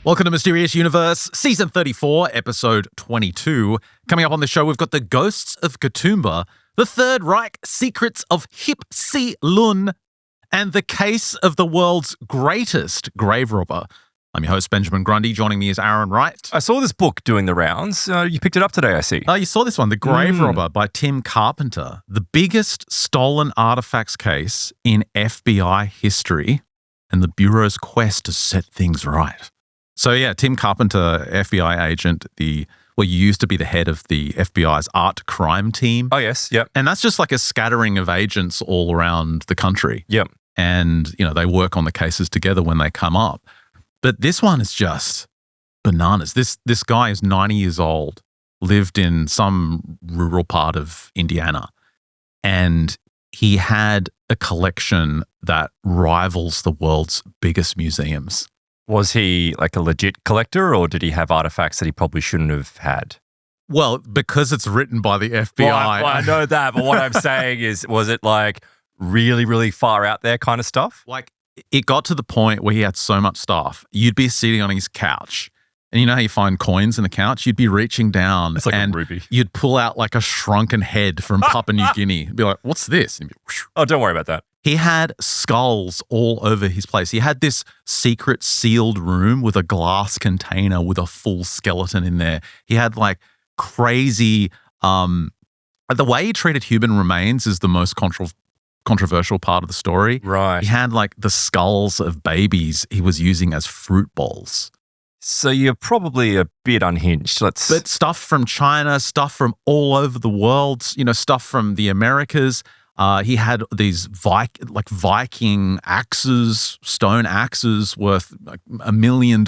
Welcome to Mysterious Universe, Season 34, Episode 22. Coming up on the show, we've got the Ghosts of Katoomba, the Third Reich, Secrets of Hip Si Lun, and the case of the world's greatest grave robber. I'm your host, Benjamin Grundy. Joining me is Aaron Wright. I saw this book doing the rounds. You picked it up today, I see. Oh, you saw this one, The Grave Robber by Tim Carpenter, the biggest stolen artifacts case in FBI history and the Bureau's quest to set things right. So yeah, Tim Carpenter, FBI agent, he used to be the head of the FBI's art crime team. Oh, yes, yep. And that's just like a scattering of agents all around the country. Yep. And, they work on the cases together when they come up. But this one is just bananas. This guy is 90 years old, lived in some rural part of Indiana, and he had a collection that rivals the world's biggest museums. Was he like a legit collector, or did he have artifacts that he probably shouldn't have had? Well, because it's written by the FBI. Well, I know that, but what I'm saying is, was it like really, really far out there kind of stuff? Like, it got to the point where he had so much stuff. You'd be sitting on his couch, and you know how you find coins in the couch? You'd be reaching down it's like and a rupee. You'd pull out like a shrunken head from Papua New Guinea. Be like, what's this? And Oh, don't worry about that. he had skulls all over his place. He had this secret sealed room with a glass container with a full skeleton in there. He had like crazy, the way he treated human remains is the most controversial part of the story. Right. He had like the skulls of babies he was using as fruit bowls. So you're probably a bit unhinged. But stuff from China, stuff from all over the world, stuff from the Americas. He had these Viking axes, stone axes worth like $1 million.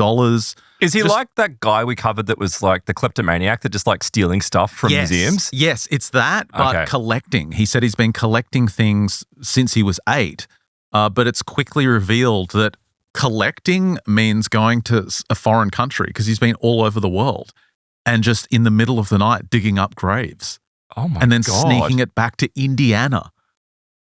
Is he like that guy we covered that was like the kleptomaniac that just like stealing stuff from museums? Yes, it's that, but collecting. He said he's been collecting things since he was 8, but it's quickly revealed that collecting means going to a foreign country because he's been all over the world and just in the middle of the night digging up graves. Oh my God. And then sneaking it back to Indiana.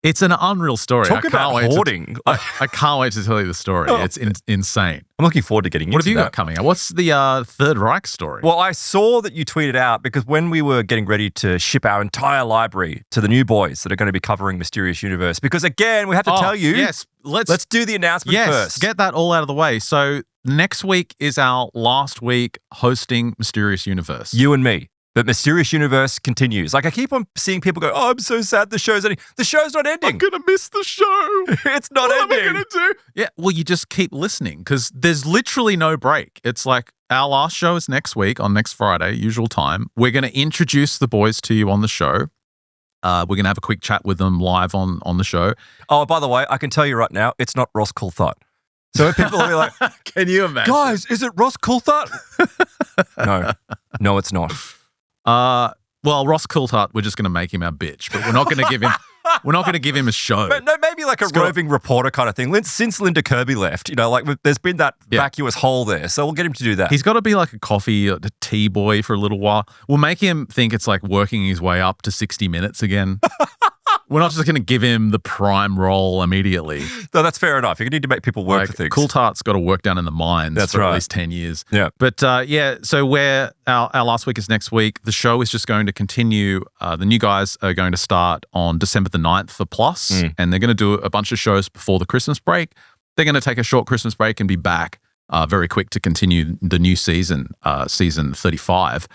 It's an unreal story. Talk about hoarding. I can't wait to tell you the story. It's insane. I'm looking forward to getting into that. What have you got coming up? What's the Third Reich story? Well, I saw that you tweeted out because when we were getting ready to ship our entire library to the new boys that are going to be covering Mysterious Universe, because again, we have to tell you. Yes, let's do the announcement first. Get that all out of the way. So next week is our last week hosting Mysterious Universe. You and me. But Mysterious Universe continues. Like I keep on seeing people go, "Oh, I'm so sad the show's ending." The show's not ending. I'm going to miss the show. It's not ending. What am I going to do? Yeah, well, you just keep listening because there's literally no break. It's like our last show is next week on next Friday, usual time. We're going to introduce the boys to you on the show. We're going to have a quick chat with them live on the show. Oh, by the way, I can tell you right now, it's not Ross Coulthard. So people will be like, can you imagine? Guys, is it Ross Coulthard? No, it's not. Well, Ross Coulthard, we're just going to make him our bitch, but we're not going to give him. We're not going to give him a show. But no, maybe like a roving reporter kind of thing. Since Linda Kirby left, there's been that vacuous hole there. So we'll get him to do that. He's got to be like a coffee or a tea boy for a little while. We'll make him think it's like working his way up to 60 Minutes again. We're not just going to give him the prime role immediately. No, that's fair enough. You need to make people work for things. Coulthard's got to work down in the mines for at least 10 years. Yeah. But so our last week is next week. The show is just going to continue. The new guys are going to start on December the 9th for Plus, and they're going to do a bunch of shows before the Christmas break. They're going to take a short Christmas break and be back very quick to continue the new season, season 35.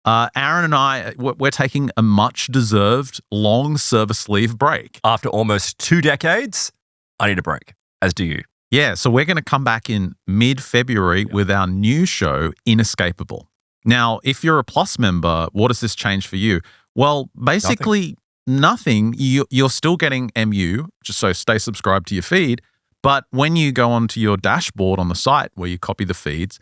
Aaron and I, we're taking a much-deserved long service leave break. After almost 2 decades, I need a break, as do you. Yeah, so we're going to come back in mid-February with our new show, Inescapable. Now, if you're a Plus member, what does this change for you? Well, basically nothing. You're still getting MU, just so stay subscribed to your feed. But when you go onto your dashboard on the site where you copy the feeds,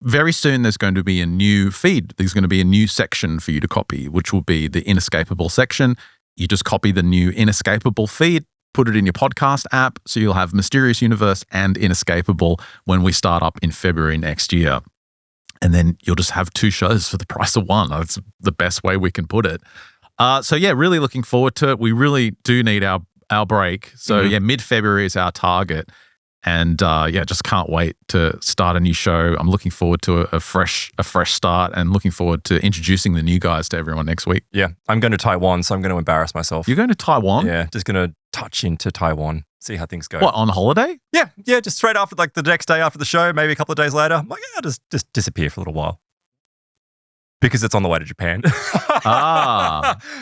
very soon there's going to be a new feed. There's going to be a new section for you to copy, which will be the Inescapable section. You just copy the new Inescapable feed, put it in your podcast app, so you'll have Mysterious Universe and Inescapable when we start up in February next year. And then you'll just have 2 shows for the price of 1. That's the best way we can put it. So yeah, really looking forward to it. We really do need our break. So yeah, mid-February is our target. And just can't wait to start a new show. I'm looking forward to a fresh start and looking forward to introducing the new guys to everyone next week. Yeah, I'm going to Taiwan, so I'm going to embarrass myself. You're going to Taiwan? Yeah, just going to touch into Taiwan, see how things go. What, on holiday? Yeah, just straight after, like the next day after the show, maybe a couple of days later. I'm like, I'll just disappear for a little while. Because it's on the way to Japan.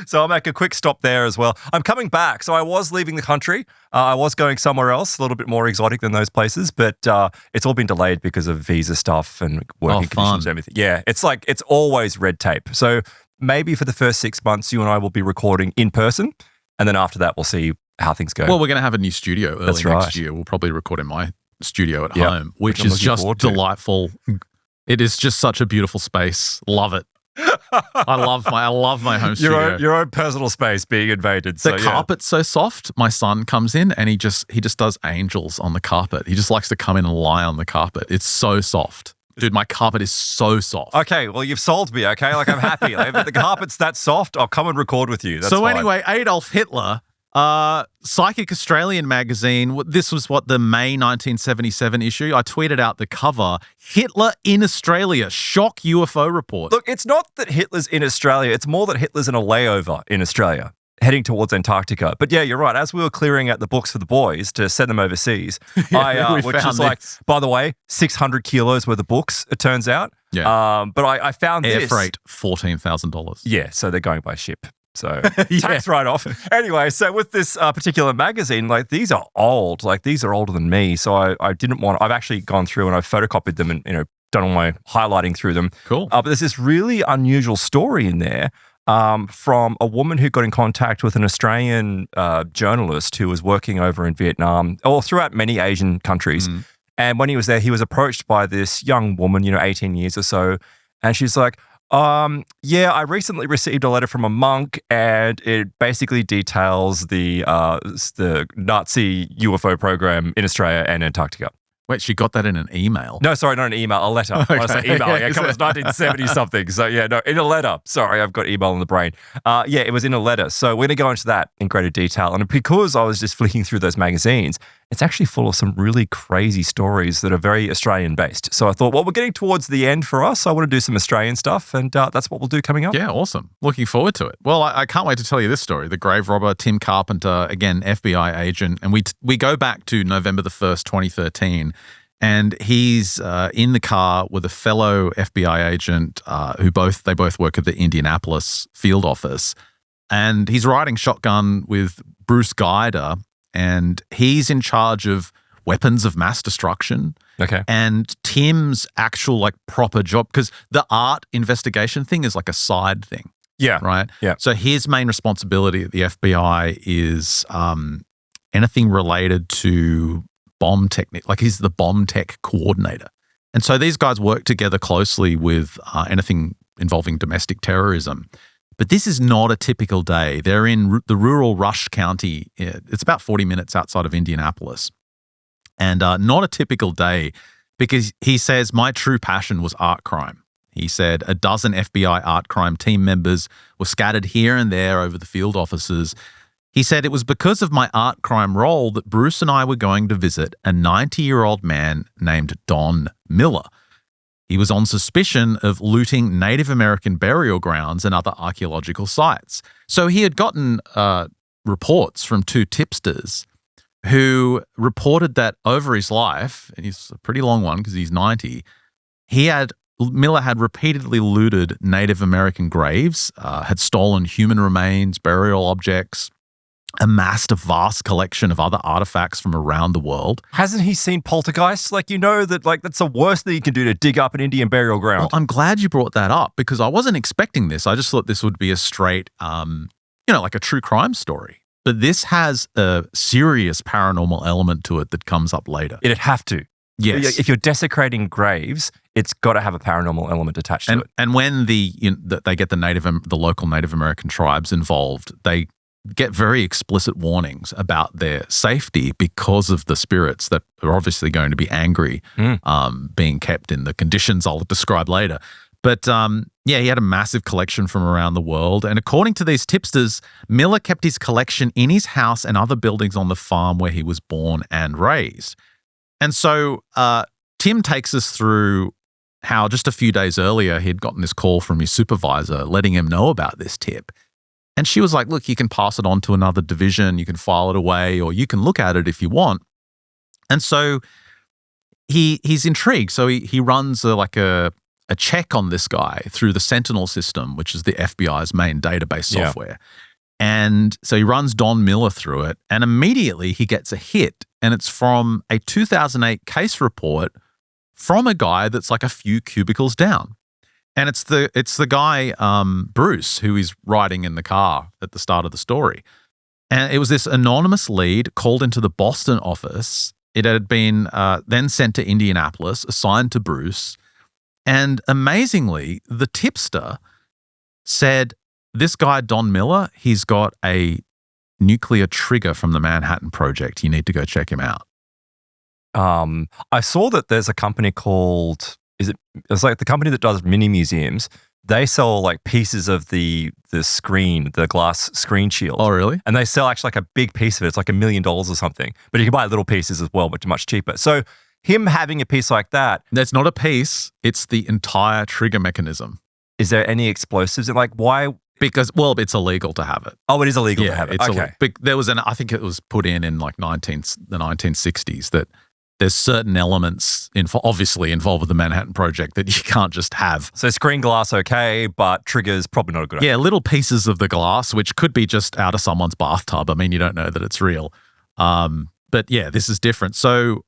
So I'll make a quick stop there as well. I'm coming back. So I was leaving the country. I was going somewhere else, a little bit more exotic than those places, but it's all been delayed because of visa stuff and working conditions and everything. Yeah, it's always red tape. So maybe for the first 6 months, you and I will be recording in person. And then after that, we'll see how things go. Well, we're going to have a new studio early next year. We'll probably record in my studio at home, which is just delightful. It is just such a beautiful space. Love it. I love my home studio. Your own personal space being invaded. The carpet's so soft. My son comes in and he just does angels on the carpet. He just likes to come in and lie on the carpet. It's so soft. Dude, my carpet is so soft. Okay, well, you've sold me, okay? Like, I'm happy. Like, if the carpet's that soft, I'll come and record with you. That's fine. Anyway, Adolf Hitler... Psychic Australian magazine, this was the May 1977 issue. I tweeted out the cover, Hitler in Australia, shock UFO report. Look, it's not that Hitler's in Australia. It's more that Hitler's in a layover in Australia, heading towards Antarctica. But yeah, you're right. As we were clearing out the books for the boys to send them overseas, which is like, by the way, 600 kilos worth of books, it turns out. Yeah. But I found Air freight, $14,000. Yeah, so they're going by ship. So tax write-off. Anyway, so with this particular magazine, like these are old. Like these are older than me. So I didn't want, I've actually gone through and I've photocopied them and, done all my highlighting through them. Cool. But there's this really unusual story in there from a woman who got in contact with an Australian journalist who was working over in Vietnam or throughout many Asian countries. Mm. And when he was there, he was approached by this young woman, 18 years or so. And she's like, I recently received a letter from a monk, and it basically details the Nazi UFO program in Australia and Antarctica. Wait, she got that in an email? No, sorry, not an email, a letter. Okay. I say email. Yeah, come on, it's 1970 something. So yeah, no, in a letter. Sorry, I've got email in the brain. It was in a letter. So we're going to go into that in greater detail. And because I was just flicking through those magazines, it's actually full of some really crazy stories that are very Australian-based. So I thought, well, we're getting towards the end for us. I want to do some Australian stuff, and that's what we'll do coming up. Yeah, awesome. Looking forward to it. Well, I can't wait to tell you this story. The grave robber, Tim Carpenter, again, FBI agent, and we go back to November the 1st, 2013, and he's in the car with a fellow FBI agent who both work at the Indianapolis field office, and he's riding shotgun with Bruce Guider, and he's in charge of weapons of mass destruction. Okay. And Tim's actual proper job, because the art investigation thing is like a side thing. Yeah. Right? Yeah. So his main responsibility at the FBI is anything related to bomb technique. Like he's the bomb tech coordinator. And so these guys work together closely with anything involving domestic terrorism. But this is not a typical day. They're in the rural Rush County. It's about 40 minutes outside of Indianapolis. And not a typical day because he says, my true passion was art crime. He said a dozen FBI art crime team members were scattered here and there over the field offices. He said it was because of my art crime role that Bruce and I were going to visit a 90-year-old man named Don Miller. He was on suspicion of looting Native American burial grounds and other archaeological sites. So he had gotten reports from two tipsters who reported that over his life, and he's a pretty long one because he's 90, Miller had repeatedly looted Native American graves, had stolen human remains, burial objects, amassed a vast collection of other artifacts from around the world. Hasn't he seen poltergeists? That's the worst thing you can do to dig up an Indian burial ground. Well, I'm glad you brought that up because I wasn't expecting this. I just thought this would be a straight, like a true crime story. But this has a serious paranormal element to it that comes up later. It'd have to. Yes. If you're desecrating graves, it's got to have a paranormal element attached to it. And when they get the local Native American tribes involved, they get very explicit warnings about their safety because of the spirits that are obviously going to be angry being kept in the conditions I'll describe later. But he had a massive collection from around the world. And according to these tipsters, Miller kept his collection in his house and other buildings on the farm where he was born and raised. And so Tim takes us through how just a few days earlier he'd gotten this call from his supervisor letting him know about this tip. And she was like, look, you can pass it on to another division, you can file it away, or you can look at it if you want. And so he's intrigued. So he runs a check on this guy through the Sentinel system, which is the FBI's main database software. And so he runs Don Miller through it, and immediately he gets a hit, and it's from a 2008 case report from a guy that's like a few cubicles down. And it's the guy, Bruce, who is riding in the car at the start of the story. And it was this anonymous lead called into the Boston office. It had been then sent to Indianapolis, assigned to Bruce. And amazingly, the tipster said, this guy, Don Miller, he's got a nuclear trigger from the Manhattan Project. You need to go check him out. I saw that there's a company called, it's like the company that does mini museums. They sell like pieces of the screen, the glass screen shield. Oh, really? And they sell actually like a big piece of it. It's like $1 million or something. But you can buy little pieces as well, which are much cheaper. So him having a piece like that. That's not a piece. It's the entire trigger mechanism. Is there any explosives? And like why? Because, well, it's illegal to have it. Oh, it is illegal to have it. It's okay. There was I think it was put in like the 1960s that there's certain elements obviously involved with the Manhattan Project that you can't just have. So screen glass, okay, but triggers probably not a good idea. Yeah, little pieces of the glass, which could be just out of someone's bathtub. I mean, you don't know that it's real. But yeah, this is different. So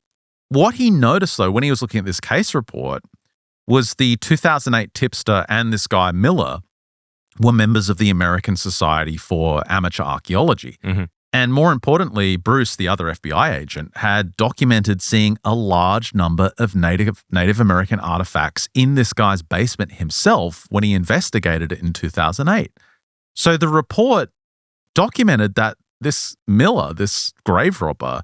what he noticed, though, when he was looking at this case report was the 2008 tipster and this guy, Miller, were members of the American Society for Amateur Archaeology. Mm-hmm. And more importantly, Bruce, the other FBI agent, had documented seeing a large number of Native American artifacts in this guy's basement himself when he investigated it in 2008. So the report documented that this Miller, this grave robber,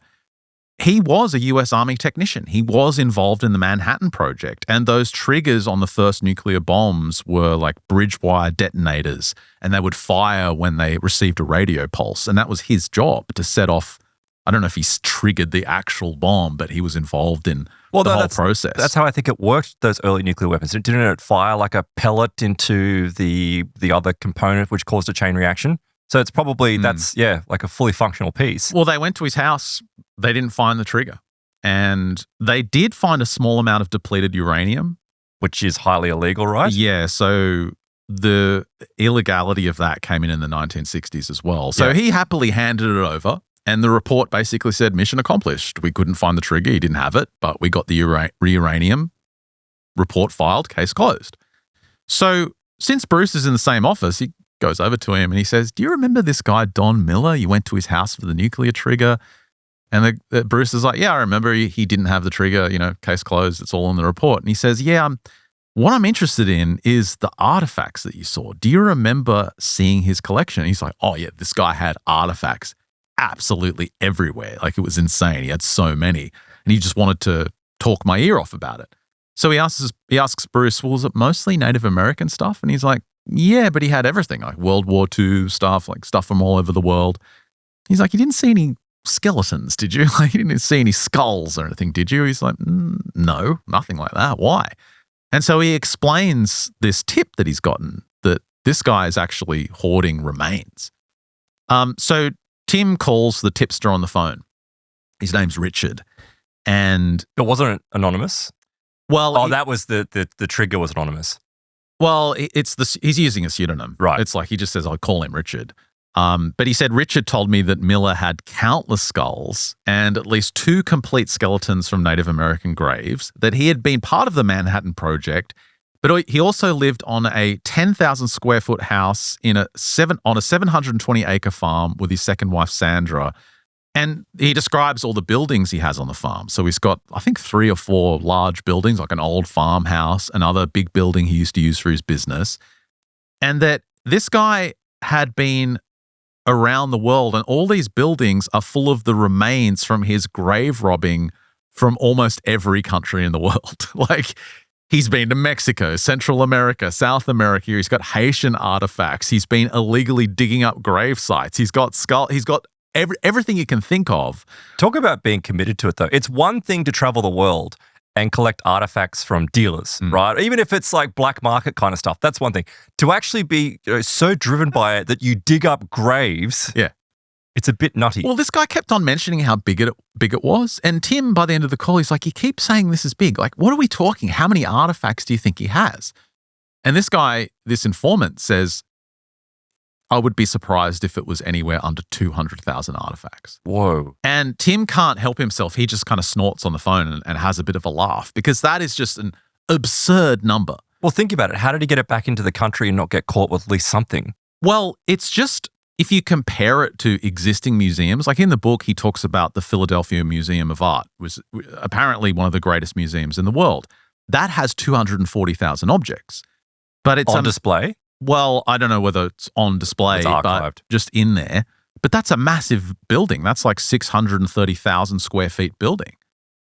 he was a U.S. Army technician. He was involved in the Manhattan Project. And those triggers on the first nuclear bombs were like bridge wire detonators, and they would fire when they received a radio pulse. And that was his job to set off. I don't know if he's triggered the actual bomb, but he was involved in the whole process. That's how I think it worked, those early nuclear weapons. Didn't it fire like a pellet into the other component, which caused a chain reaction? So it's probably, like a fully functional piece. Well, they went to his house. They didn't find the trigger. And they did find a small amount of depleted uranium. Which is highly illegal, right? Yeah. So the illegality of that came in the 1960s as well. So he happily handed it over. And the report basically said, mission accomplished. We couldn't find the trigger. He didn't have it, but we got the uranium. Report filed, case closed. So since Bruce is in the same office, he goes over to him and he says, do you remember this guy, Don Miller? You went to his house for the nuclear trigger. And Bruce is like, yeah, I remember he didn't have the trigger, case closed. It's all in the report. And he says, yeah, what I'm interested in is the artifacts that you saw. Do you remember seeing his collection? And he's like, oh yeah, this guy had artifacts absolutely everywhere. Like it was insane. He had so many. And he just wanted to talk my ear off about it. So he asks Bruce, well, was it mostly Native American stuff? And he's like, yeah, but he had everything, like World War II stuff, like stuff from all over the world. He's like, you didn't see any skeletons, did you? Like, you didn't see any skulls or anything, did you? He's like, no, nothing like that. Why? And so he explains this tip that he's gotten, that this guy is actually hoarding remains. So Tim calls the tipster on the phone. His name's Richard. And it wasn't anonymous? Well, that was the trigger was anonymous. Well, he's using a pseudonym. Right. It's like he just says, I'll call him Richard. But he said, Richard told me that Miller had countless skulls and at least 2 complete skeletons from Native American graves, that he had been part of the Manhattan Project, but he also lived on a 10,000 square foot house on a 720 acre farm with his second wife, Sandra. And he describes all the buildings he has on the farm. So he's got, I think, 3 or 4 large buildings, like an old farmhouse, another big building he used to use for his business. And that this guy had been around the world, and all these buildings are full of the remains from his grave robbing from almost every country in the world. Like, he's been to Mexico, Central America, South America. He's got Haitian artifacts. He's been illegally digging up grave sites. He's got everything you can think of. Talk about being committed to it, though. It's one thing to travel the world and collect artifacts from dealers, right? Even if it's like black market kind of stuff, that's one thing. To actually be so driven by it that you dig up graves, it's a bit nutty. Well, this guy kept on mentioning how big it was. And Tim, by the end of the call, he's like, you keep saying this is big. Like, what are we talking? How many artifacts do you think he has? And this guy, this informant, says, I would be surprised if it was anywhere under 200,000 artifacts. Whoa. And Tim can't help himself. He just kind of snorts on the phone and has a bit of a laugh because that is just an absurd number. Well, think about it. How did he get it back into the country and not get caught with at least something? Well, it's just, if you compare it to existing museums, like in the book, he talks about the Philadelphia Museum of Art, was apparently one of the greatest museums in the world. That has 240,000 objects. But it's on display? Well, I don't know whether it's on display, it's archived. But just in there. But that's a massive building. That's like 630,000 square feet building.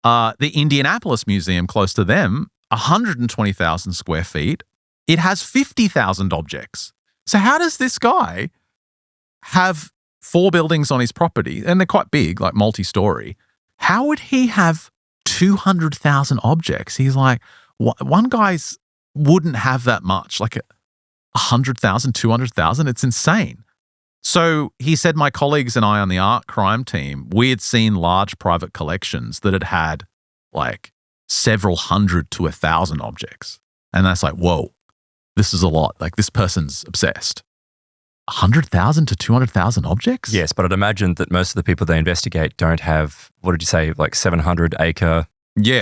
The Indianapolis Museum, close to them, 120,000 square feet. It has 50,000 objects. So how does this guy have 4 buildings on his property, and they're quite big, like multi-story? How would he have 200,000 objects? He's like, one guy's wouldn't have that much, like 100,000, 200,000. It's insane. So he said, my colleagues and I on the art crime team, we had seen large private collections that had like several hundred to 1,000 objects. And that's like, whoa, this is a lot. Like this person's obsessed. 100,000 to 200,000 objects? Yes, but I'd imagine that most of the people they investigate don't have, what did you say, like 700-acre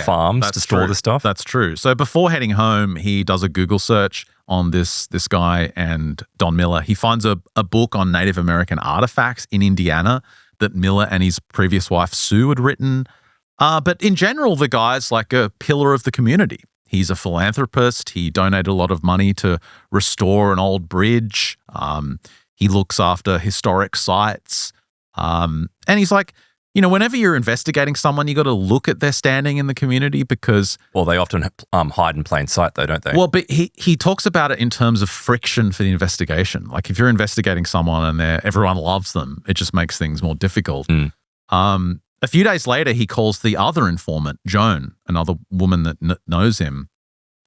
farms to store this stuff? That's true. So before heading home, he does a Google search on this guy and Don Miller. He finds a book on Native American artifacts in Indiana that Miller and his previous wife, Sue, had written. But in general, the guy's like a pillar of the community. He's a philanthropist. He donated a lot of money to restore an old bridge. He looks after historic sites. And he's like, you know, whenever you're investigating someone, you got to look at their standing in the community because... Well, they often hide in plain sight though, don't they? Well, but he talks about it in terms of friction for the investigation. Like if you're investigating someone and everyone loves them, it just makes things more difficult. A few days later, he calls the other informant, Joan, another woman that knows him.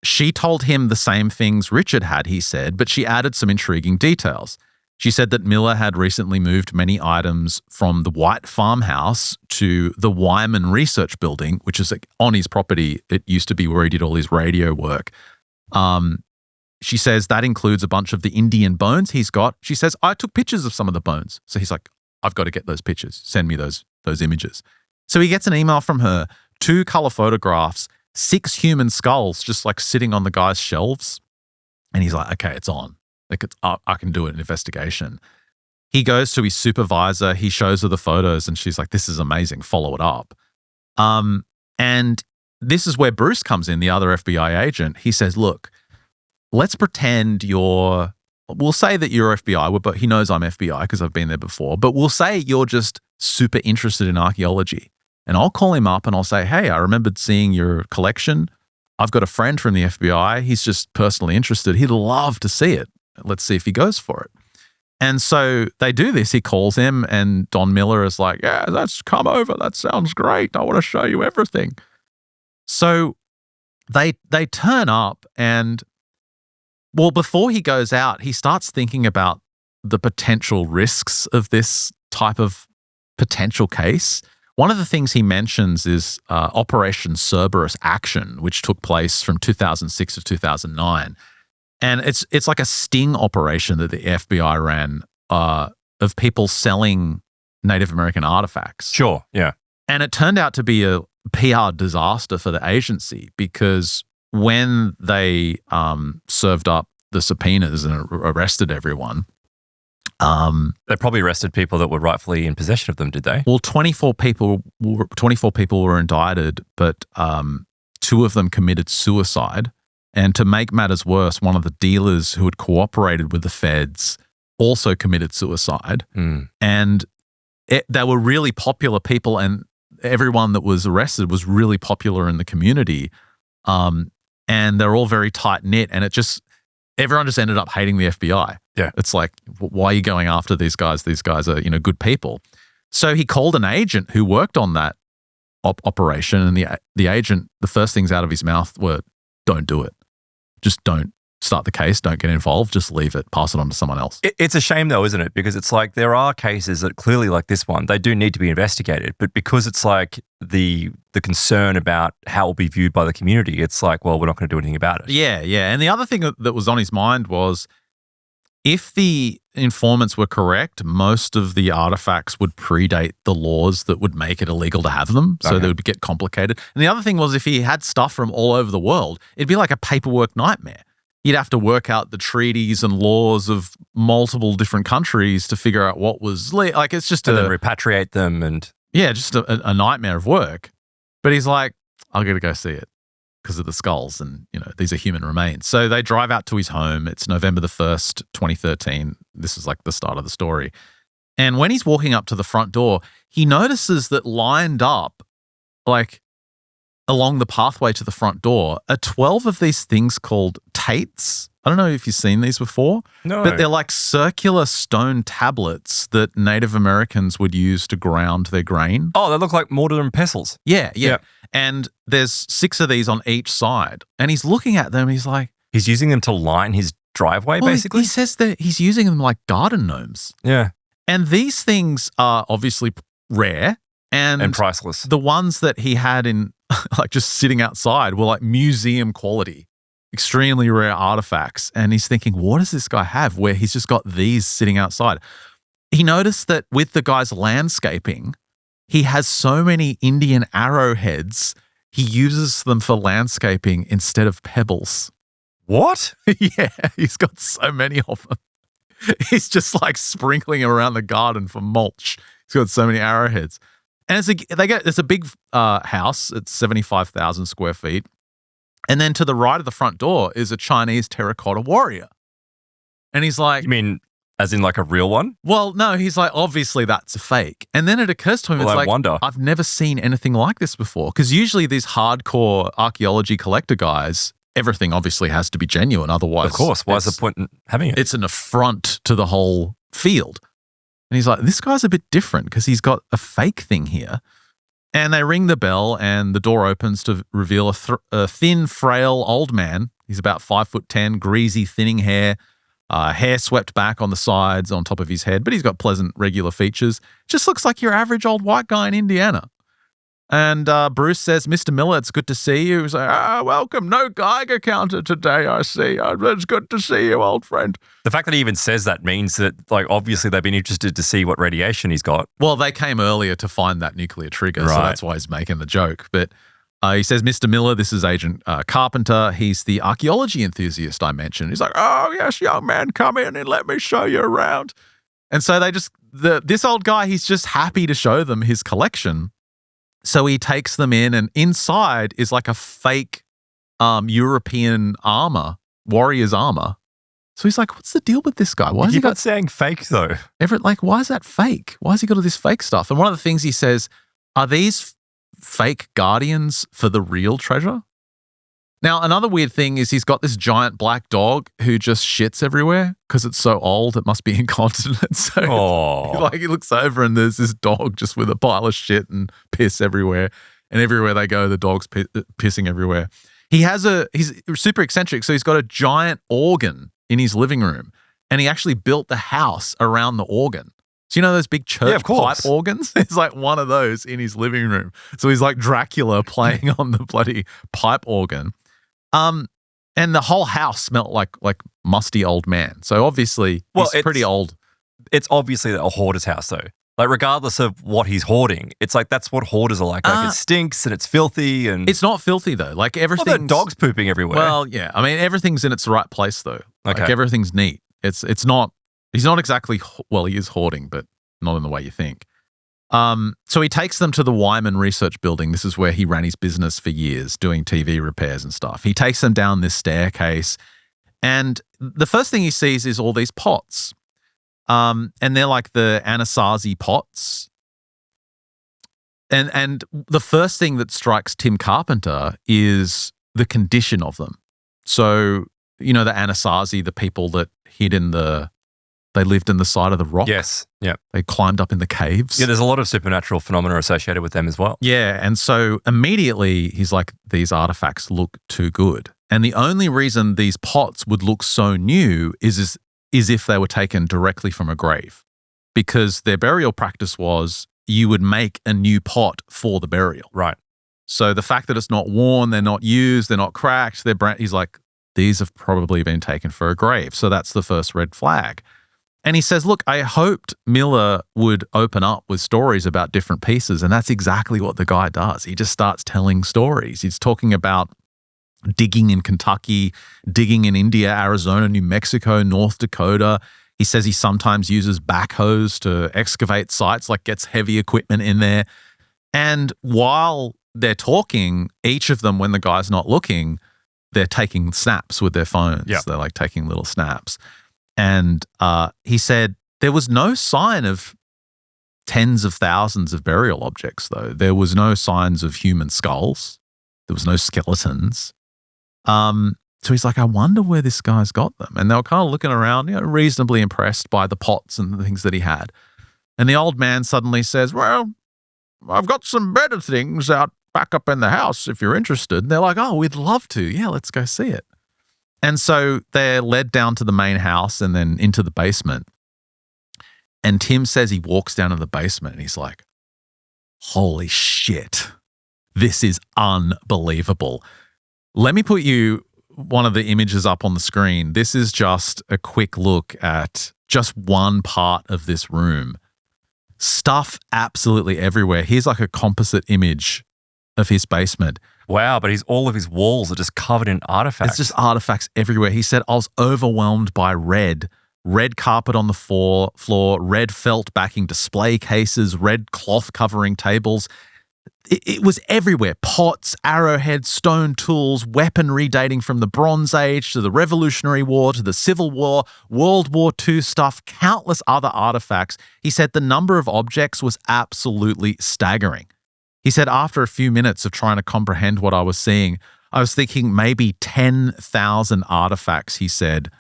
She told him the same things Richard had, he said, but she added some intriguing details. She said that Miller had recently moved many items from the White farmhouse to the Wyman Research Building, which is on his property. It used to be where he did all his radio work. She says that includes a bunch of the Indian bones he's got. She says, I took pictures of some of the bones. So he's like, I've got to get those pictures. Send me those images. So he gets an email from her, 2 color photographs, 6 human skulls just like sitting on the guy's shelves. And he's like, okay, it's on. Like I can do an investigation. He goes to his supervisor. He shows her the photos and she's like, this is amazing. Follow it up. And this is where Bruce comes in, the other FBI agent. He says, look, let's pretend we'll say that you're FBI, but he knows I'm FBI because I've been there before. But we'll say you're just super interested in archaeology. And I'll call him up and I'll say, hey, I remembered seeing your collection. I've got a friend from the FBI. He's just personally interested. He'd love to see it. Let's see if he goes for it. And so they do this. He calls him and Don Miller is like, yeah, that's come over. That sounds great. I want to show you everything. So they turn up and, well, before he goes out, he starts thinking about the potential risks of this type of potential case. One of the things he mentions is Operation Cerberus Action, which took place from 2006 to 2009. And it's like a sting operation that the FBI ran of people selling Native American artifacts. Sure, yeah. And it turned out to be a PR disaster for the agency because when they served up the subpoenas and arrested everyone, they probably arrested people that were rightfully in possession of them, did they? Well, 24 people were indicted, but 2 of them committed suicide. And to make matters worse, one of the dealers who had cooperated with the feds also committed suicide. And they were really popular people, and everyone that was arrested was really popular in the community. And they're all very tight-knit, and everyone just ended up hating the FBI. Yeah. It's like, why are you going after these guys? These guys are, good people. So he called an agent who worked on that operation, and the agent, the first things out of his mouth were, "Don't do it. Just don't start the case. Don't get involved. Just leave it. Pass it on to someone else." It's a shame though, isn't it? Because it's like there are cases that clearly, like this one, they do need to be investigated. But because it's like the concern about how it will be viewed by the community, it's like, well, we're not going to do anything about it. Yeah. And the other thing that was on his mind was, if the informants were correct, most of the artifacts would predate the laws that would make it illegal to have them. So they would get complicated. And the other thing was, if he had stuff from all over the world, it'd be like a paperwork nightmare. You'd have to work out the treaties and laws of multiple different countries to figure out what was like. It's just and then repatriate them, and just a nightmare of work. But he's like, "I'll get to go see it because of the skulls, and these are human remains." So they drive out to his home. It's November the 1st, 2013. This is like the start of the story. And when he's walking up to the front door, he notices that lined up, like along the pathway to the front door, are 12 of these things called tates. I don't know if you've seen these before. No. But they're like circular stone tablets that Native Americans would use to ground their grain. Oh, they look like mortar and pestles. Yeah. And there's 6 of these on each side. And he's looking at them and he's like... He's using them to line his driveway, basically? He says that he's using them like garden gnomes. Yeah. And these things are obviously rare. And priceless. The ones that he had in like just sitting outside were like museum quality, extremely rare artifacts. And he's thinking, what does this guy have where he's just got these sitting outside? He noticed that with the guy's landscaping, he has so many Indian arrowheads, he uses them for landscaping instead of pebbles. What? Yeah, he's got so many of them. He's just like sprinkling around the garden for mulch. He's got so many arrowheads. And it's a big house. It's 75,000 square feet. And then to the right of the front door is a Chinese terracotta warrior. And he's like... You mean as in like a real one? Well, no, he's like, obviously that's a fake. And then it occurs to him, well, it's like, wonder. I've never seen anything like this before. Because usually these hardcore archaeology collector guys, everything obviously has to be genuine. Otherwise... Of course. What's the point in having it? It's an affront to the whole field. And he's like, this guy's a bit different because he's got a fake thing here. And they ring the bell and the door opens to reveal a thin, frail old man. He's about 5'10", greasy, thinning hair, hair swept back on the sides on top of his head, but he's got pleasant, regular features. Just looks like your average old white guy in Indiana. And Bruce says, "Mr. Miller, it's good to see you." He's like, "Welcome. No Geiger counter today, I see. It's good to see you, old friend." The fact that he even says that means that, like, obviously they've been interested to see what radiation he's got. Well, they came earlier to find that nuclear trigger, so that's why he's making the joke. But he says, "Mr. Miller, this is Agent Carpenter. He's the archaeology enthusiast I mentioned." He's like, "Oh, yes, young man, come in and let me show you around." And so this old guy, he's just happy to show them his collection. So he takes them in, and inside is like a fake European armor, warrior's armor. So he's like, what's the deal with this guy? Why has he got saying fake though? Why is that fake? Why has he got all this fake stuff? And one of the things he says, are these fake guardians for the real treasure? Now, another weird thing is he's got this giant black dog who just shits everywhere because it's so old, it must be incontinent. So he looks over and there's this dog just with a pile of shit and piss everywhere. And everywhere they go, the dog's pissing everywhere. He's super eccentric. So he's got a giant organ in his living room, and he actually built the house around the organ. So you know those big church pipe organs? It's like one of those in his living room. So he's like Dracula playing on the bloody pipe organ. And the whole house smelled like musty old man. So obviously he's pretty old. It's obviously a hoarder's house though. Like regardless of what he's hoarding, it's like that's what hoarders are like. Like it stinks and it's filthy and... It's not filthy though. Like everything's... Well, dog's pooping everywhere. Well, yeah. I mean, everything's in its right place though. Like Okay. everything's neat. It's not... He's not exactly... Well, he is hoarding, but not in the way you think. So he takes them to the Wyman Research Building. This is where he ran his business for years, doing TV repairs and stuff. He takes them down this staircase, and the first thing he sees is all these pots. And they're like the Anasazi pots. And the first thing that strikes Tim Carpenter is the condition of them. So, you know, the Anasazi, the people that hid in the They lived in the side of the rock. Yes. Yeah. They climbed up in the caves. Yeah, there's a lot of supernatural phenomena associated with them as well. Yeah, and so immediately he's like, these artifacts look too good. And the only reason these pots would look so new is if they were taken directly from a grave, because their burial practice was you would make a new pot for the burial. Right. So the fact that it's not worn, they're not used, they're not cracked, he's like, these have probably been taken for a grave. So that's the first red flag. And he says, look, I hoped Miller would open up with stories about different pieces. And that's exactly what the guy does. He just starts telling stories. He's talking about digging in Kentucky, digging in India, Arizona, New Mexico, North Dakota. He says he sometimes uses backhoes to excavate sites, like gets heavy equipment in there. And while they're talking, each of them, when the guy's not looking, they're taking snaps with their phones. Yep. They're like taking little snaps. And he said there was no sign of tens of thousands of burial objects, though. There was no signs of human skulls. There was no skeletons. So he's like, I wonder where this guy's got them. And they were kind of looking around, reasonably impressed by the pots and the things that he had. And the old man suddenly says, well, I've got some better things out back up in the house if you're interested. And they're like, oh, we'd love to. Yeah, let's go see it. And so they're led down to the main house and then into the basement. And Tim says he walks down to the basement and he's like, holy shit, this is unbelievable. Let me put you one of the images up on the screen. This is just a quick look at just one part of this room. Stuff absolutely everywhere. Here's like a composite image of his basement. Wow, but all of his walls are just covered in artifacts. It's just artifacts everywhere. He said, I was overwhelmed by red carpet on the floor, red felt backing display cases, red cloth covering tables. It was everywhere. Pots, arrowheads, stone tools, weaponry dating from the Bronze Age to the Revolutionary War to the Civil War, World War II stuff, countless other artifacts. He said the number of objects was absolutely staggering. He said after a few minutes of trying to comprehend what I was seeing, I was thinking maybe 10,000 artifacts, he said,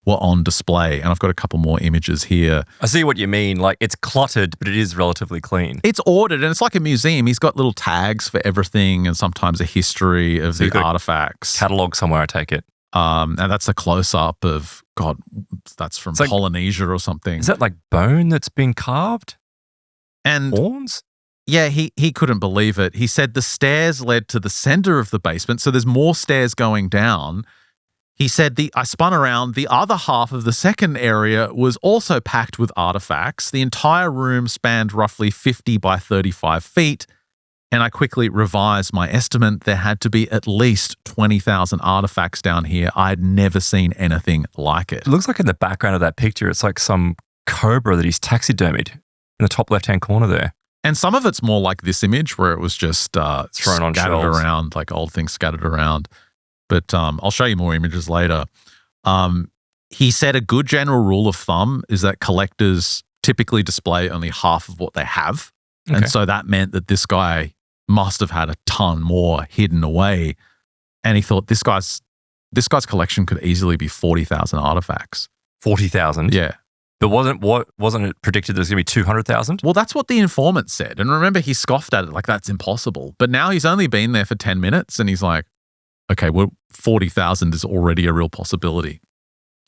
were on display. And I've got a couple more images here. I see what you mean. Like, it's cluttered, but it is relatively clean. It's ordered, and it's like a museum. He's got little tags for everything and sometimes a history of the artifacts. Catalog somewhere, I take it. And that's a close-up of, God, that's from Polynesia or something. Is that like bone that's been carved? And horns? Yeah, he couldn't believe it. He said the stairs led to the center of the basement, so there's more stairs going down. He said, I spun around. The other half of the second area was also packed with artifacts. The entire room spanned roughly 50 by 35 feet. And I quickly revised my estimate. There had to be at least 20,000 artifacts down here. I'd never seen anything like it. It looks like in the background of that picture, it's like some cobra that he's taxidermied in the top left-hand corner there. And some of it's more like this image where it was just thrown on scattered shelves around, like old things scattered around. But I'll show you more images later. He said a good general rule of thumb is that collectors typically display only half of what they have. Okay. And so that meant that this guy must have had a ton more hidden away. And he thought this guy's collection could easily be 40,000 artifacts. 40,000? Yeah. But wasn't it predicted there's going to be 200,000? Well, that's what the informant said. And remember, he scoffed at it like, that's impossible. But now he's only been there for 10 minutes and he's like, okay, well, 40,000 is already a real possibility.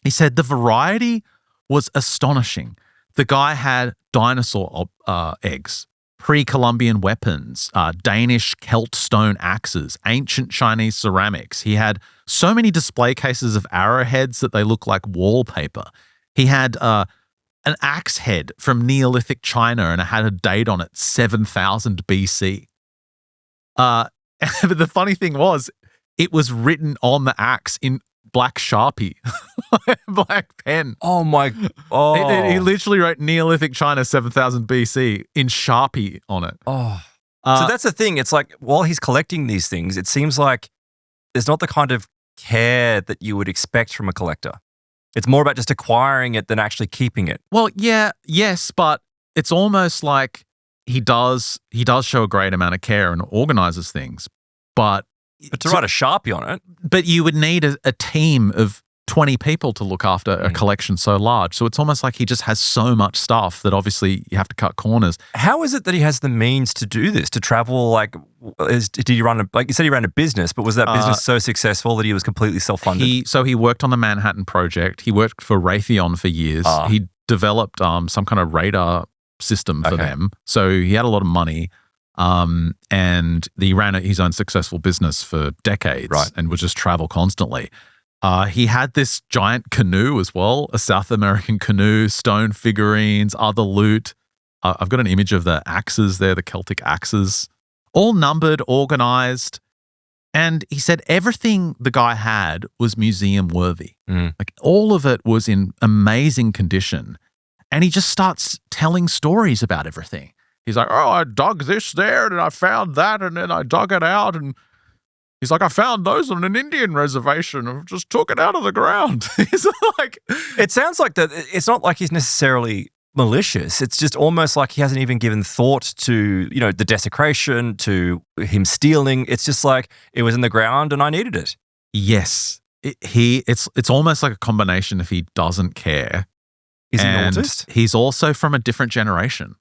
He said the variety was astonishing. The guy had dinosaur eggs, pre-Columbian weapons, Danish Celt stone axes, ancient Chinese ceramics. He had so many display cases of arrowheads that they look like wallpaper. He had an axe head from Neolithic China and it had a date on it, 7,000 BC. But the funny thing was, it was written on the axe in black Sharpie, black pen. Oh my! Oh, he literally wrote Neolithic China 7,000 BC in Sharpie on it. Oh, so that's the thing. It's like while he's collecting these things, it seems like there's not the kind of care that you would expect from a collector. It's more about just acquiring it than actually keeping it. Well, yes, but it's almost like he does show a great amount of care and organizes things, but to write a Sharpie on it. But you would need a team of 20 people to look after a collection so large. So it's almost like he just has so much stuff that obviously you have to cut corners. How is it that he has the means to do this, to travel? Like, did he run like you said, he ran a business, but was that business so successful that he was completely self-funded? He worked on the Manhattan Project. He worked for Raytheon for years. He developed some kind of radar system for them. So he had a lot of money. And he ran his own successful business for decades and would just travel constantly. He had this giant canoe as well, a South American canoe, stone figurines, other loot. I've got an image of the axes there, the Celtic axes, all numbered, organized. And he said everything the guy had was museum worthy. Like all of it was in amazing condition. And he just starts telling stories about everything. He's like, oh, I dug this there and I found that and then I dug it out. And he's like, I found those on an Indian reservation and just took it out of the ground. He's like, it sounds like that. It's not like he's necessarily malicious. It's just almost like he hasn't even given thought to, the desecration, to him stealing. It's just like it was in the ground and I needed it. Yes. It's almost like a combination if he doesn't care. Is he an autist? He's also from a different generation.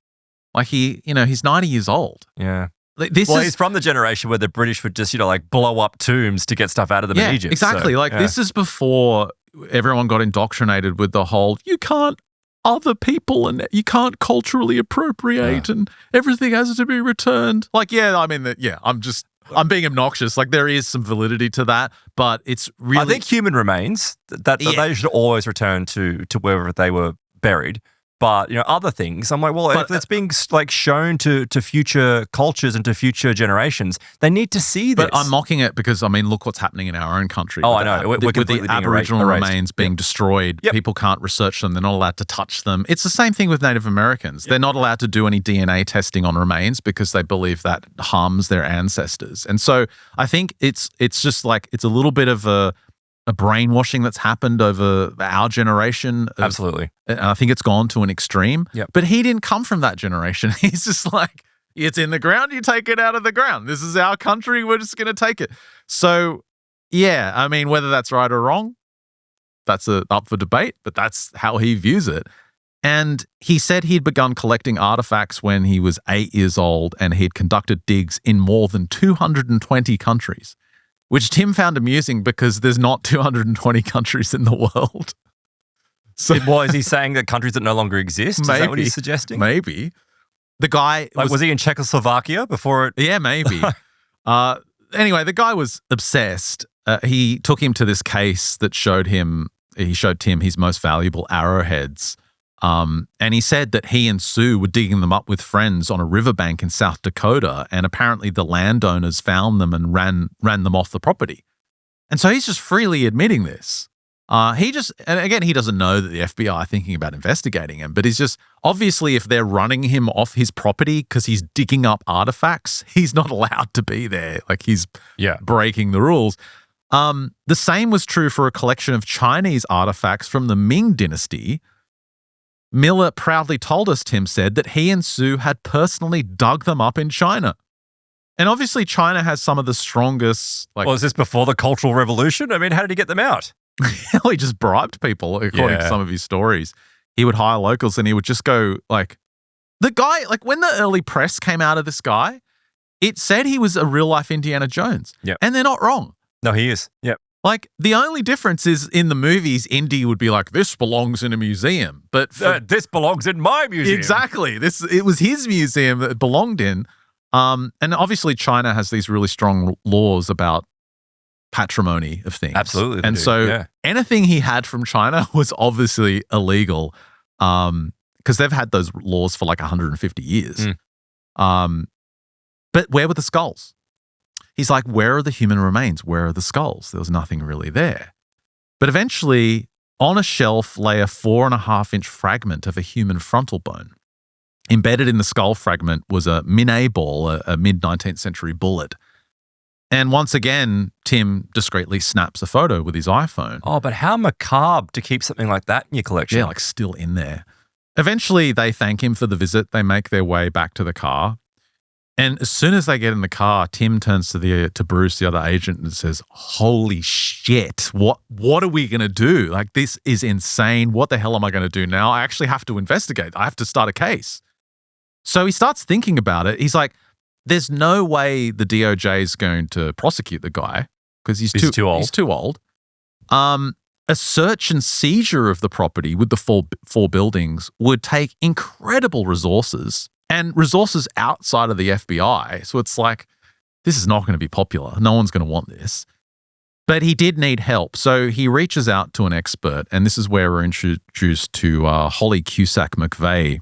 Like he's 90 years old. Yeah. He's from the generation where the British would just, blow up tombs to get stuff out of them in Egypt. Exactly. So, this is before everyone got indoctrinated with the whole, you can't other people and you can't culturally appropriate and everything has to be returned. Like, I'm being obnoxious. Like there is some validity to that, but it's really. I think human remains, that they should always return to wherever they were buried. But, other things, I'm like, well, if it's being shown to future cultures and to future generations, they need to see this. But I'm mocking it because, look what's happening in our own country. Oh, I know. With the Aboriginal remains being destroyed, people can't research them. They're not allowed to touch them. It's the same thing with Native Americans. They're not allowed to do any DNA testing on remains because they believe that harms their ancestors. And so I think it's just it's a little bit of a brainwashing that's happened over our generation. Absolutely. And I think it's gone to an extreme. Yep. But he didn't come from that generation. He's just like, it's in the ground, you take it out of the ground. This is our country, we're just going to take it. So, yeah, whether that's right or wrong, that's up for debate, but that's how he views it. And he said he'd begun collecting artifacts when he was 8 years old and he'd conducted digs in more than 220 countries. Which Tim found amusing because there's not 220 countries in the world. So, is he saying that countries that no longer exist? Is that what he's suggesting? Maybe. The guy was he in Czechoslovakia before it? Yeah, maybe. Anyway, the guy was obsessed. He took him to this case that showed Tim his most valuable arrowheads. And he said that he and Sue were digging them up with friends on a riverbank in South Dakota, and apparently the landowners found them and ran them off the property. And so he's just freely admitting this. And again, he doesn't know that the FBI are thinking about investigating him, but he's just, obviously if they're running him off his property because he's digging up artifacts, he's not allowed to be there. Like he's breaking the rules. The same was true for a collection of Chinese artifacts from the Ming Dynasty. Miller proudly told us, Tim said, that he and Sue had personally dug them up in China. And obviously China has some of the strongest... is this before the Cultural Revolution? How did he get them out? He just bribed people, according to some of his stories. He would hire locals and he would just go, the guy, when the early press came out of this guy, it said he was a real-life Indiana Jones. Yep. And they're not wrong. No, he is. Yep. The only difference is in the movies, Indy would be like, this belongs in a museum. But this belongs in my museum. Exactly. It was his museum that it belonged in. And obviously China has these really strong laws about patrimony of things. Absolutely. And so anything he had from China was obviously illegal because they've had those laws for 150 years. But where were the skulls? He's like, where are the human remains? Where are the skulls? There was nothing really there. But eventually, on a shelf lay a 4.5-inch fragment of a human frontal bone. Embedded in the skull fragment was a Minet ball, a mid-19th century bullet. And once again, Tim discreetly snaps a photo with his iPhone. Oh, but how macabre to keep something like that in your collection. Yeah, still in there. Eventually, they thank him for the visit. They make their way back to the car. And as soon as they get in the car, Tim turns to Bruce, the other agent, and says, "Holy shit, what are we going to do? Like, this is insane. What the hell am I going to do now? I actually have to investigate. I have to start a case." So he starts thinking about it. He's like, there's no way the DOJ is going to prosecute the guy because he's too old. He's too old. A search and seizure of the property with the four buildings would take incredible resources and resources outside of the FBI. So it's like, this is not going to be popular. No one's going to want this. But he did need help. So he reaches out to an expert, and this is where we're introduced to Holly Cusack McVeigh.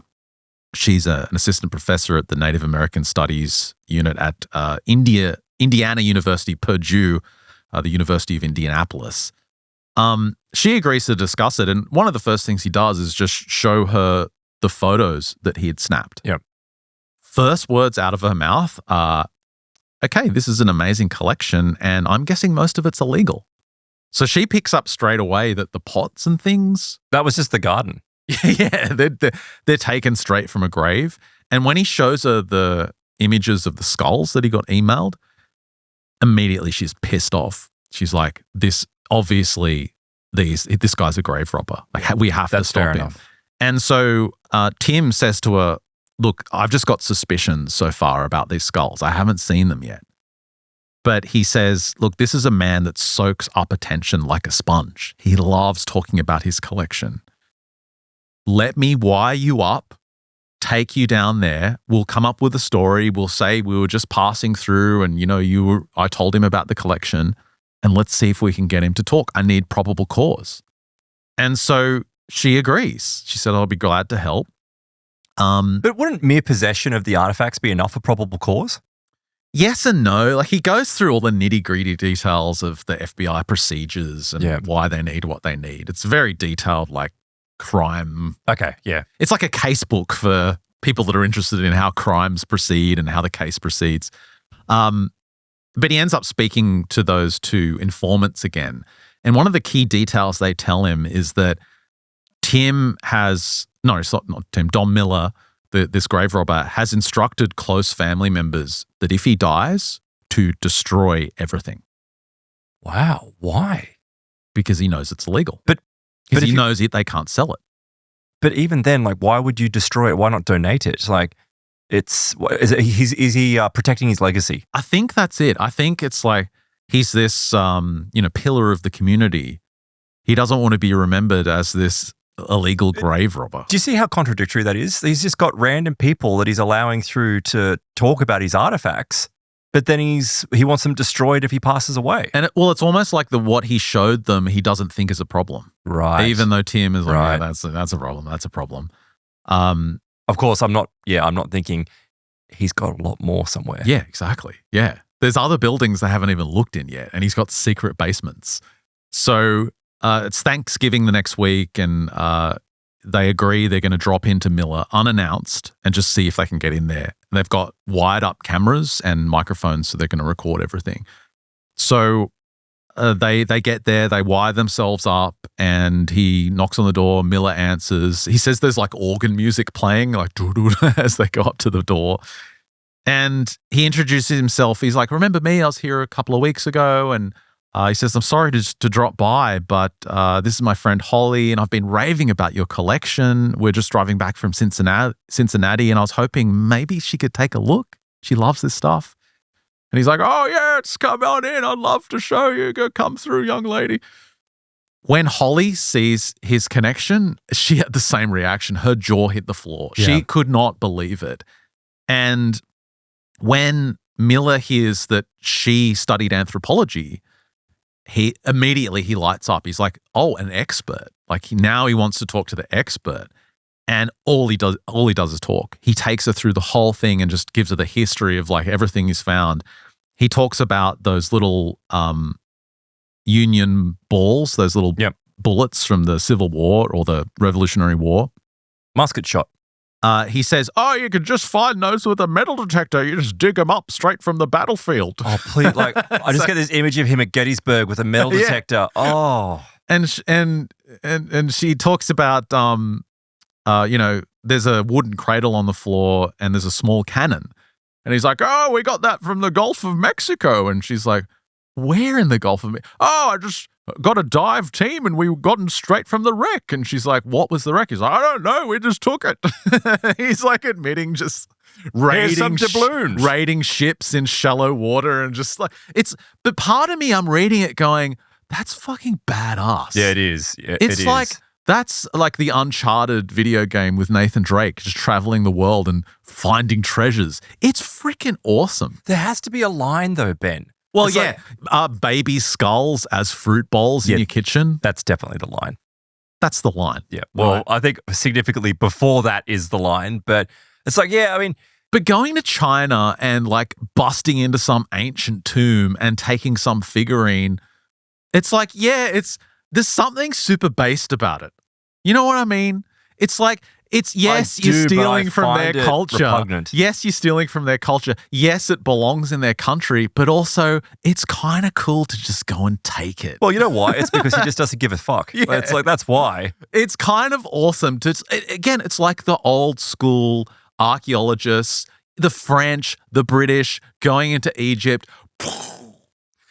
She's an assistant professor at the Native American Studies unit at Indiana University, Purdue, the University of Indianapolis. She agrees to discuss it, and one of the first things he does is just show her the photos that he had snapped. Yep. First words out of her mouth are, "Okay, this is an amazing collection, and I'm guessing most of it's illegal." So she picks up straight away that the pots and things... That was just the garden. Yeah, they're taken straight from a grave. And when he shows her the images of the skulls that he got emailed, immediately she's pissed off. She's like, this guy's a grave robber. Like, we have to stop him. And so Tim says to her, "Look, I've just got suspicions so far about these skulls. I haven't seen them yet." But he says, "Look, this is a man that soaks up attention like a sponge. He loves talking about his collection. Let me wire you up, take you down there. We'll come up with a story. We'll say we were just passing through and, I told him about the collection, and let's see if we can get him to talk. I need probable cause." And so she agrees. She said, "I'll be glad to help." But wouldn't mere possession of the artifacts be enough for probable cause? Yes and no. Like, he goes through all the nitty-gritty details of the FBI procedures and why they need what they need. It's very detailed, like crime. Okay, yeah. It's like a case book for people that are interested in how crimes proceed and how the case proceeds. But he ends up speaking to those two informants again. And one of the key details they tell him is that Don Miller, this grave robber, has instructed close family members that if he dies, to destroy everything. Wow. Why? Because he knows it's illegal. But he knows they can't sell it. But even then, like, why would you destroy it? Why not donate it? Like, is he protecting his legacy? I think that's it. I think it's like he's this pillar of the community. He doesn't want to be remembered as this illegal grave robber. Do you see how contradictory that is? He's just got random people that he's allowing through to talk about his artifacts, but then he wants them destroyed if he passes away. And it's almost like what he showed them he doesn't think is a problem. Right. Even though Tim is like, yeah, that's a problem. That's a problem. Of course, I'm not thinking he's got a lot more somewhere. Yeah, exactly. Yeah. There's other buildings they haven't even looked in yet, and he's got secret basements. So it's Thanksgiving the next week, and they agree they're going to drop into Miller unannounced and just see if they can get in there. They've got wired up cameras and microphones, so they're going to record everything. So they get there, they wire themselves up, and he knocks on the door. Miller answers. He says there's like organ music playing, like doo-doo, as they go up to the door. And he introduces himself. He's like, "Remember me? I was here a couple of weeks ago." And he says, "I'm sorry to drop by, but this is my friend Holly, and I've been raving about your collection. We're just driving back from Cincinnati, and I was hoping maybe she could take a look. She loves this stuff." And he's like, "Oh, yeah, come on in. I'd love to show you. Go come through, young lady." When Holly sees his connection, she had the same reaction. Her jaw hit the floor. Yeah. She could not believe it. And when Miller hears that she studied anthropology, he lights up. He's like, "Oh, an expert." Like, now he wants to talk to the expert. And all he does is talk. He takes her through the whole thing and just gives her the history of like everything he's found. He talks about those little Union balls, those little bullets from the Civil War or the Revolutionary War. Musket shot. He says, "Oh, you can just find those with a metal detector. You just dig them up straight from the battlefield." Oh, please. Like, I just get this image of him at Gettysburg with a metal detector. Oh. And she talks about, there's a wooden cradle on the floor and there's a small cannon. And he's like, oh, we got that from the Gulf of Mexico. And she's like, where in the Gulf of Mexico? Oh, I just got a dive team and we got them straight from the wreck. And she's like, what was the wreck? He's like, I don't know. We just took it. He's like admitting just raiding ships in shallow water and just like but part of me, I'm reading it going, that's fucking badass. Yeah, it is. Yeah, it's like, that's like the Uncharted video game with Nathan Drake just traveling the world and finding treasures. It's freaking awesome. There has to be a line though, Ben. Well, it's baby skulls as fruit bowls in your kitchen. That's definitely the line. That's the line. Yeah. Well, right. I think significantly before that is the line, but it's like, yeah, I mean. But going to China and like busting into some ancient tomb and taking some figurine, it's like, there's something super based about it. You know what I mean? It's like, you're stealing from their culture. Repugnant. Yes, you're stealing from their culture. Yes, it belongs in their country, but also it's kind of cool to just go and take it. Well, you know why? It's because he just doesn't give a fuck. Yeah. It's like, that's why. It's kind of awesome. It's like the old school archaeologists, the French, the British going into Egypt.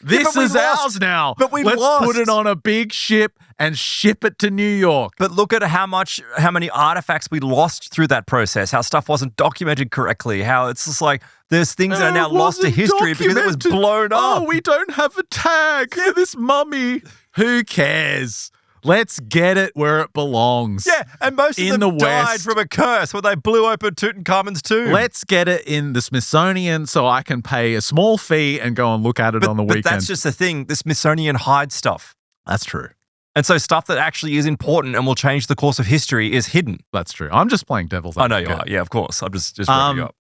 This is ours now. But Let's put it on a big ship and ship it to New York. But look at how many artifacts we lost through that process, how stuff wasn't documented correctly, how it's just like there's things that are now lost to history because it was blown up. Oh, we don't have a tag for this mummy. Who cares? Let's get it where it belongs. Yeah, and most of them died from a curse when they blew open Tutankhamun's tomb. Let's get it in the Smithsonian so I can pay a small fee and go and look at it on the weekend. But that's just the thing. The Smithsonian hides stuff. That's true. And so stuff that actually is important and will change the course of history is hidden. That's true. I'm just playing devil's advocate. I know you are. Yeah, of course. I'm just bringing you up.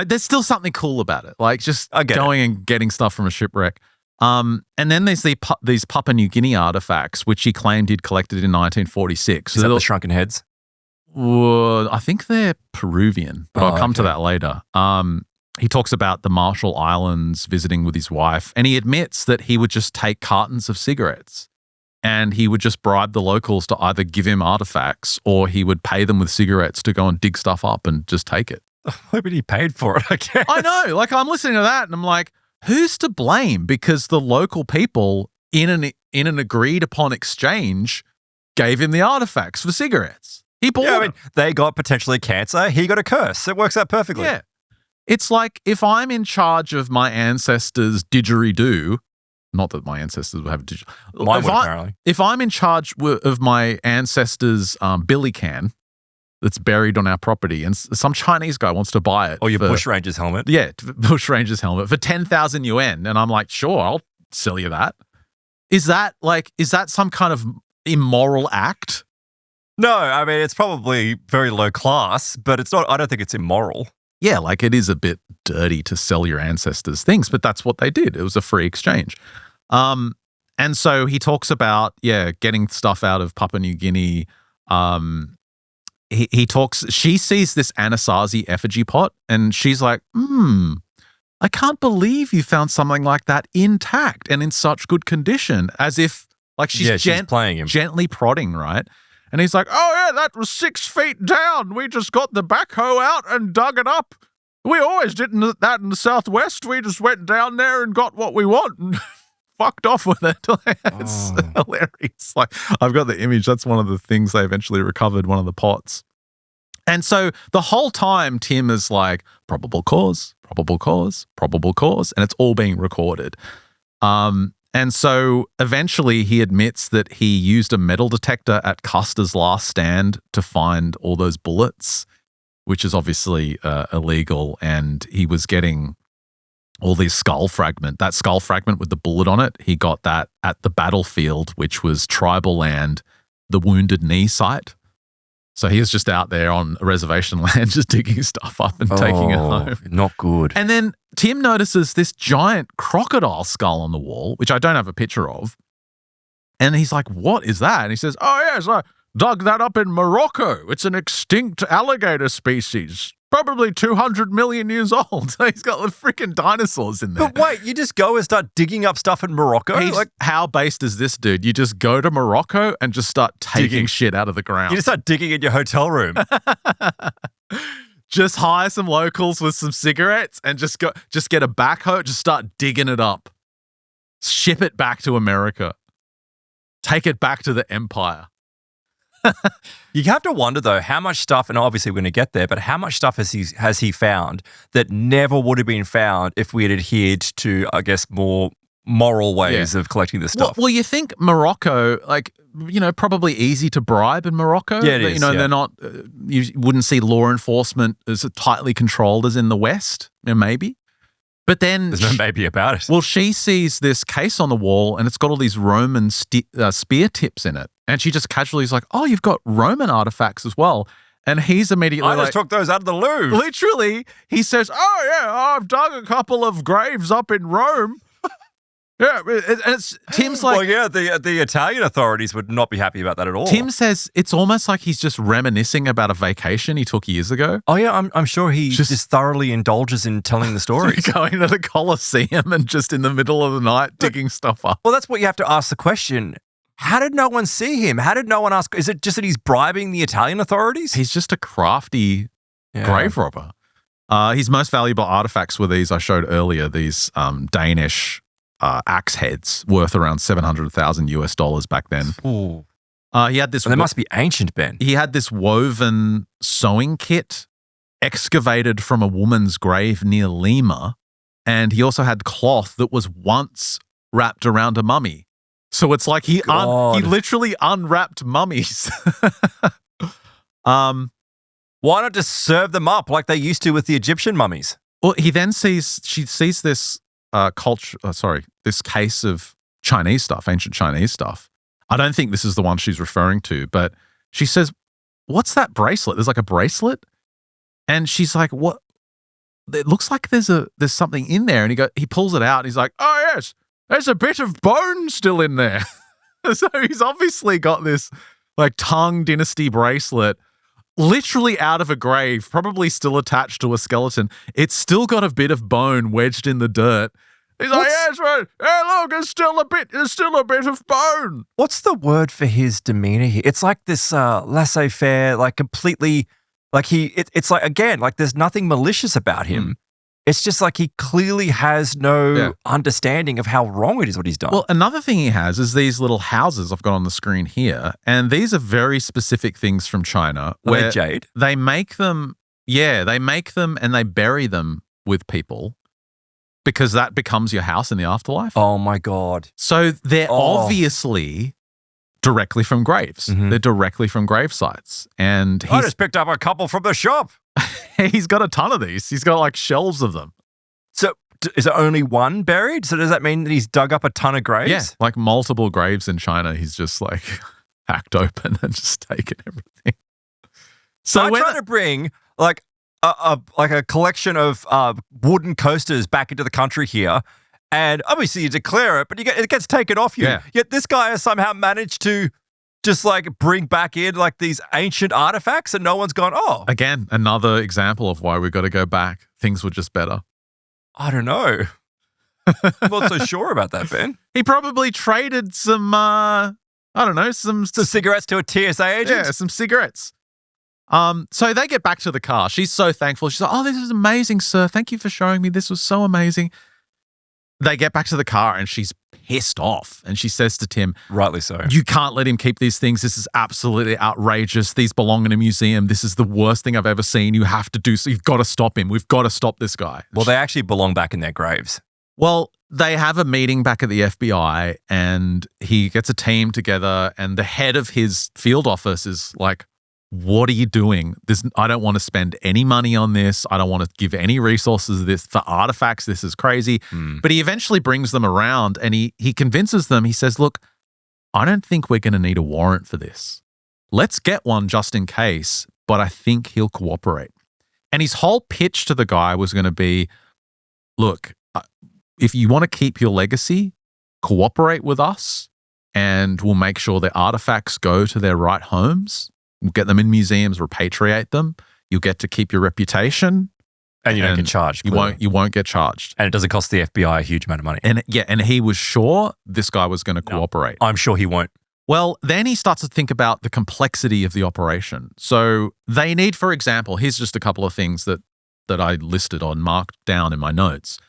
There's still something cool about it. Like just going and getting stuff from a shipwreck. And then there's these Papua New Guinea artifacts, which he claimed he'd collected in 1946. Is that the shrunken heads? Well, I think they're Peruvian, but I'll come to that later. He talks about the Marshall Islands visiting with his wife, and he admits that he would just take cartons of cigarettes and he would just bribe the locals to either give him artifacts or he would pay them with cigarettes to go and dig stuff up and just take it. Maybe he paid for it, I guess. I know. Like, I'm listening to that and I'm like, who's to blame? Because the local people in an agreed upon exchange gave him the artifacts for cigarettes. He bought them. I mean, they got potentially cancer. He got a curse. It works out perfectly. Yeah. It's like if I'm in charge of my ancestors' didgeridoo, not that my ancestors would have a didgeridoo. Mine would, apparently. If I'm in charge of my ancestors' billy can that's buried on our property and some Chinese guy wants to buy it. Or your bushranger's helmet. Yeah, bushranger's helmet for 10,000 yuan. And I'm like, sure, I'll sell you that. Is that some kind of immoral act? No, I mean, it's probably very low class, but it's not, I don't think it's immoral. Yeah, like it is a bit dirty to sell your ancestors' things, but that's what they did. It was a free exchange. And so he talks about, getting stuff out of Papua New Guinea. She sees this Anasazi effigy pot and she's like, I can't believe you found something like that intact and in such good condition, as if like she's playing him. Gently prodding, right? And he's like, oh yeah, that was 6 feet down. We just got the backhoe out and dug it up. We always did that in the Southwest. We just went down there and got what we want and fucked off with it. It's hilarious. Like, I've got the image. That's one of the things they eventually recovered, one of the pots. And so the whole time Tim is like, probable cause, probable cause, probable cause, and it's all being recorded. And so eventually he admits that he used a metal detector at Custer's last stand to find all those bullets, which is obviously illegal. And he was getting all these skull fragment. That skull fragment with the bullet on it, he got that at the battlefield, which was tribal land, the Wounded Knee site. So he was just out there on a reservation land just digging stuff up and taking it home. Not good. And then Tim notices this giant crocodile skull on the wall, which I don't have a picture of. And he's like, what is that? And he says, oh, yes, I dug that up in Morocco. It's an extinct alligator species, probably 200 million years old. So he's got the freaking dinosaurs in there. But wait, you just go and start digging up stuff in Morocco? How based is this, dude? You just go to Morocco and just start taking shit out of the ground. You just start digging in your hotel room. just hire some locals with some cigarettes and just get a backhoe, just start digging it up. Ship it back to America. Take it back to the empire. You have to wonder, though, how much stuff, and obviously we're going to get there, but how much stuff has he found that never would have been found if we had adhered to, I guess, more moral ways of collecting this stuff? Well, you think Morocco, probably easy to bribe in Morocco. Yeah, it is. They're not, you wouldn't see law enforcement as tightly controlled as in the West, maybe. But then there's no maybe about it. Well, she sees this case on the wall and it's got all these Roman spear tips in it. And she just casually is like, oh, you've got Roman artifacts as well. And he's immediately I just took those out of the Louvre. Literally, he says, oh, yeah, I've dug a couple of graves up in Rome. Yeah, and Tim's like... Well, yeah, the Italian authorities would not be happy about that at all. Tim says it's almost like he's just reminiscing about a vacation he took years ago. Oh, yeah, I'm sure he just thoroughly indulges in telling the stories. Going to the Colosseum and just in the middle of the night digging stuff up. Well, that's what you have to ask the question. How did no one see him? How did no one ask? Is it just that he's bribing the Italian authorities? He's just a crafty grave robber. His most valuable artifacts were these I showed earlier, these Danish... axe heads worth around $700,000 back then. Ooh. He had this. They must be ancient, Ben. He had this woven sewing kit excavated from a woman's grave near Lima, and he also had cloth that was once wrapped around a mummy. So it's like he literally unwrapped mummies. Why not just serve them up like they used to with the Egyptian mummies? Well, she sees this. This case of Chinese stuff, ancient Chinese stuff. I don't think this is the one she's referring to, but she says, what's that bracelet? There's like a bracelet. And she's like, what? It looks like there's something in there. And he pulls it out and he's like, oh yes, there's a bit of bone still in there. So he's obviously got this like Tang Dynasty bracelet literally out of a grave, probably still attached to a skeleton. It's still got a bit of bone wedged in the dirt. He's like, yeah, that's right. Hey, look, there's still a bit of bone. What's the word for his demeanor here? It's like this laissez-faire, like completely, like it's like, again, like there's nothing malicious about him. It's just like he clearly has no understanding of how wrong it is what he's done. Well, another thing he has is these little houses I've got on the screen here. And these are very specific things from China. Where jade? They make them, they make them and they bury them with people because that becomes your house in the afterlife. Oh, my God. So they're obviously directly from graves. They're directly from grave sites. And I just picked up a couple from the shop. He's got a ton of these. He's got like shelves of them. So is there only one buried? So does that mean that he's dug up a ton of graves? Yeah, like multiple graves in China. He's just like hacked open and just taken everything. So I'm trying to bring like a collection of wooden coasters back into the country here. And obviously you declare it, but it gets taken off you. Yeah. Yet this guy has somehow managed to just like bring back in like these ancient artifacts and no one's gone, oh. Again, another example of why we've got to go back. Things were just better. I don't know. I'm not so sure about that, Ben. He probably traded some, some cigarettes to a TSA agent? Yeah, some cigarettes. So they get back to the car. She's so thankful. She's like, oh, this is amazing, sir. Thank you for showing me. This was so amazing. They get back to the car and she's pissed off. And she says to Tim, rightly so, you can't let him keep these things. This is absolutely outrageous. These belong in a museum. This is the worst thing I've ever seen. You have to do so. You've got to stop him. We've got to stop this guy. Well, they actually belong back in their graves. Well, they have a meeting back at the FBI and he gets a team together and the head of his field office is like, what are you doing? I don't want to spend any money on this. I don't want to give any resources to this for artifacts. This is crazy. But he eventually brings them around and he convinces them. He says, look, I don't think we're going to need a warrant for this. Let's get one just in case, but I think he'll cooperate. And his whole pitch to the guy was going to be, look, if you want to keep your legacy, cooperate with us and we'll make sure the artifacts go to their right homes. We'll get them in museums, repatriate them. You'll get to keep your reputation. And you don't get charged. You won't get charged. And it doesn't cost the FBI a huge amount of money. And he was sure this guy was going to cooperate. I'm sure he won't. Well, then he starts to think about the complexity of the operation. So they need, for example, here's just a couple of things that I listed on, marked down in my notes.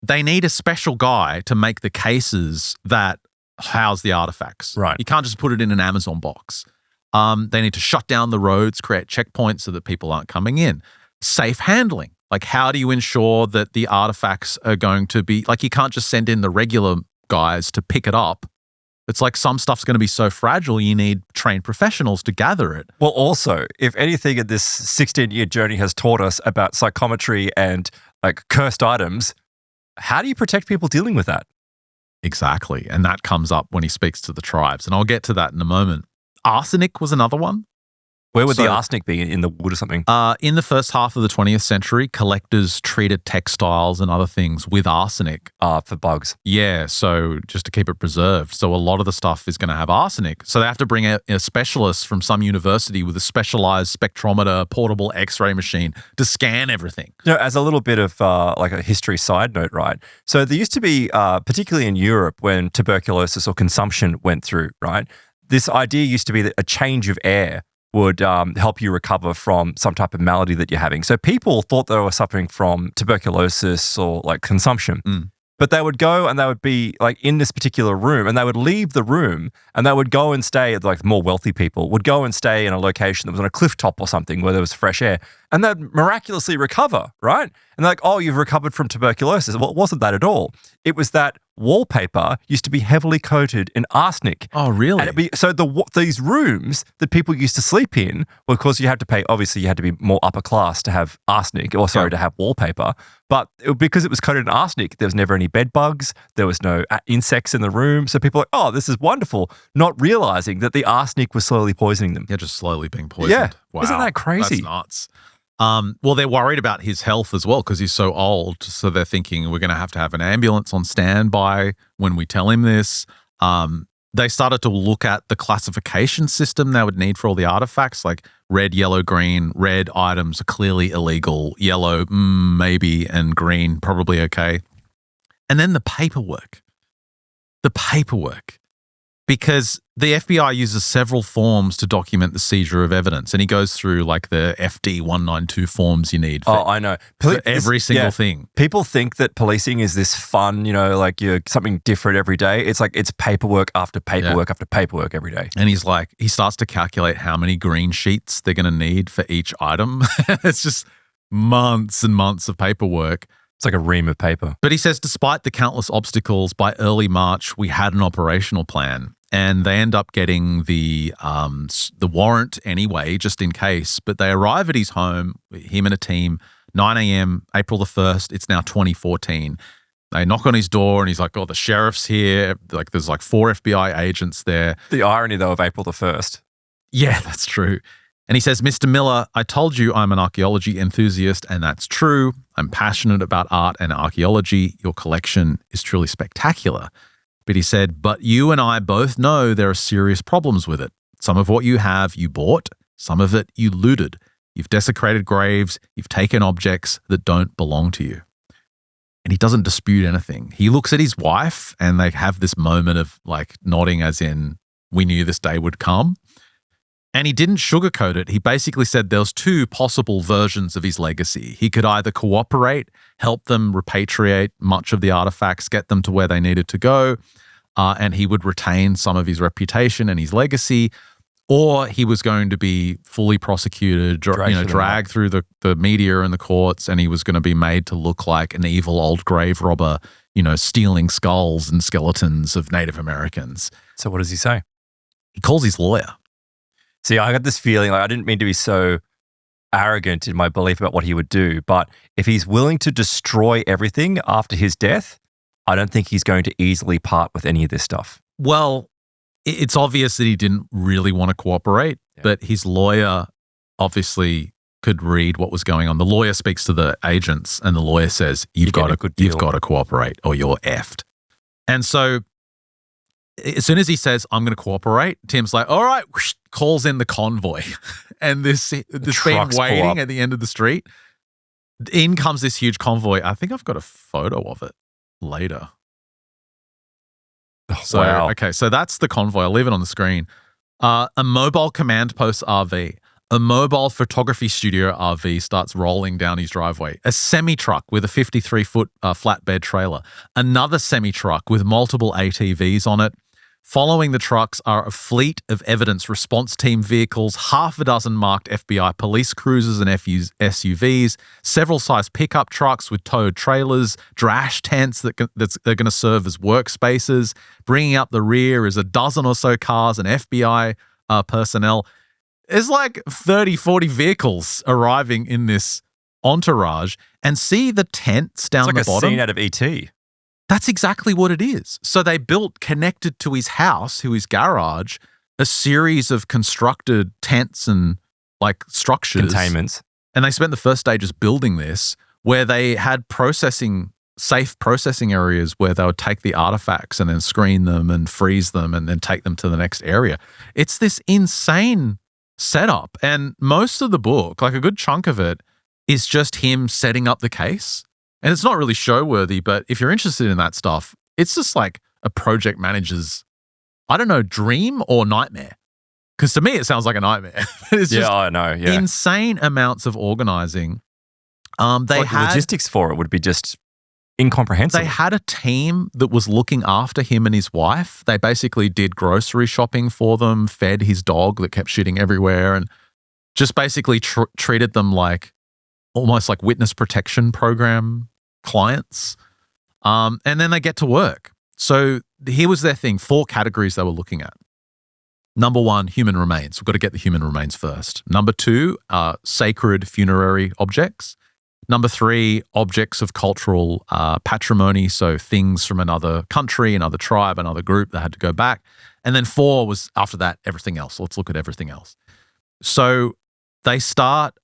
They need a special guy to make the cases that house the artifacts. Right. You can't just put it in an Amazon box. They need to shut down the roads, create checkpoints so that people aren't coming in. Safe handling. Like, how do you ensure that the artifacts are going to be, like, you can't just send in the regular guys to pick it up. It's like some stuff's going to be so fragile, you need trained professionals to gather it. Well, also, if anything in this 16-year journey has taught us about psychometry and like cursed items, how do you protect people dealing with that? Exactly. And that comes up when he speaks to the tribes. And I'll get to that in a moment. Arsenic was another one. Where would the arsenic be? In the wood or something? In the first half of the 20th century, collectors treated textiles and other things with arsenic. For bugs. Yeah, so just to keep it preserved. So a lot of the stuff is going to have arsenic. So they have to bring a specialist from some university with a specialized spectrometer, portable X-ray machine to scan everything. You know, as a little bit of like a history side note, right? So there used to be, particularly in Europe, when tuberculosis or consumption went through, right? This idea used to be that a change of air would help you recover from some type of malady that you're having. So people thought they were suffering from tuberculosis or like consumption. But they would go and they would be like in this particular room and they would leave the room and they would go and stay, like more wealthy people would go and stay in a location that was on a cliff top or something where there was fresh air and they'd miraculously recover, right? And they're like, oh, you've recovered from tuberculosis. Well, it wasn't that at all. It was that wallpaper used to be heavily coated in arsenic. Oh, really? And so these rooms that people used to sleep in, well, of course you had to pay, obviously you had to be more upper class to have arsenic, or sorry, to have wallpaper. But because it was coated in arsenic, there was never any bed bugs. There was no insects in the room. So people were like, oh, this is wonderful, not realizing that the arsenic was slowly poisoning them. Yeah, just slowly being poisoned. Yeah. Wow. Isn't that crazy? That's nuts. Well, they're worried about his health as well because he's so old. So they're thinking we're going to have an ambulance on standby when we tell him this. They started to look at the classification system they would need for all the artifacts, like red, yellow, green. Red items are clearly illegal. Yellow, maybe, and green, probably okay. And then the paperwork. Because the FBI uses several forms to document the seizure of evidence. And he goes through like the FD 192 forms you need for, I know. For every single thing. People think that policing is this fun, like you're something different every day. It's like it's paperwork after paperwork after paperwork every day. And he starts to calculate how many green sheets they're going to need for each item. It's just months and months of paperwork. It's like a ream of paper. But he says, despite the countless obstacles, by early March, we had an operational plan. And they end up getting the warrant anyway, just in case. But they arrive at his home, him and a team, 9 a.m., April the 1st. It's now 2014. They knock on his door and he's like, oh, the sheriff's here. Like there's like 4 FBI agents there. The irony, though, of April the 1st. Yeah, that's true. And he says, Mr. Miller, I told you I'm an archaeology enthusiast, and that's true. I'm passionate about art and archaeology. Your collection is truly spectacular. But he said, but you and I both know there are serious problems with it. Some of what you have you bought, some of it you looted. You've desecrated graves, you've taken objects that don't belong to you. And he doesn't dispute anything. He looks at his wife and they have this moment of like nodding as in, we knew this day would come. And he didn't sugarcoat it. He basically said there was 2 possible versions of his legacy. He could either cooperate, help them repatriate much of the artifacts, get them to where they needed to go, and he would retain some of his reputation and his legacy, or he was going to be fully prosecuted, dragged through the media and the courts, and he was going to be made to look like an evil old grave robber, stealing skulls and skeletons of Native Americans. So what does he say? He calls his lawyer. See, I got this feeling, like I didn't mean to be so arrogant in my belief about what he would do, but if he's willing to destroy everything after his death, I don't think he's going to easily part with any of this stuff. Well, it's obvious that he didn't really want to cooperate, but his lawyer obviously could read what was going on. The lawyer speaks to the agents and the lawyer says, you've got to cooperate or you're effed. And so as soon as he says, I'm going to cooperate, Tim's like, all right, whoosh, calls in the convoy. And this being waiting at the end of the street. In comes this huge convoy. I think I've got a photo of it later. So, wow. Okay, so that's the Convoy. I'll leave it on the screen. A mobile command post RV. A mobile photography studio RV starts rolling down his driveway. A semi-truck with a 53-foot flatbed trailer. Another semi-truck with multiple ATVs on it. Following the trucks are a fleet of evidence response team vehicles, half a dozen marked FBI police cruisers and SUVs, several sized pickup trucks with towed trailers, drash tents that are going to serve as workspaces. Bringing up the rear is a dozen or so cars and FBI personnel. There's like 30, 40 vehicles arriving in this entourage, and see the tents down the bottom. It's like a scene out of E.T. That's exactly what it is. So they built, connected to his house, to his garage, a series of constructed tents and like structures. Containments. And they spent the first day just building this, where they had safe processing areas where they would take the artifacts and then screen them and freeze them and then take them to the next area. It's this insane setup. And most of the book, like a good chunk of it, is just him setting up the case. And it's not really show worthy, but if you're interested in that stuff, it's just like a project manager's, I don't know, dream or nightmare. Because to me, it sounds like a nightmare. It's just I know. Yeah. insane amounts of organizing. The logistics for it would be just incomprehensible. They had a team that was looking after him and his wife. They basically did grocery shopping for them, fed his dog that kept shitting everywhere, and just basically treated them like almost like witness protection program clients. And then they get to work. So here was their thing, 4 categories they were looking at. Number 1, human remains. We've got to get the human remains first. Number 2, sacred funerary objects. Number 3, objects of cultural patrimony, so things from another country, another tribe, another group that had to go back. And then 4 was, after that, everything else. Let's look at everything else. So they start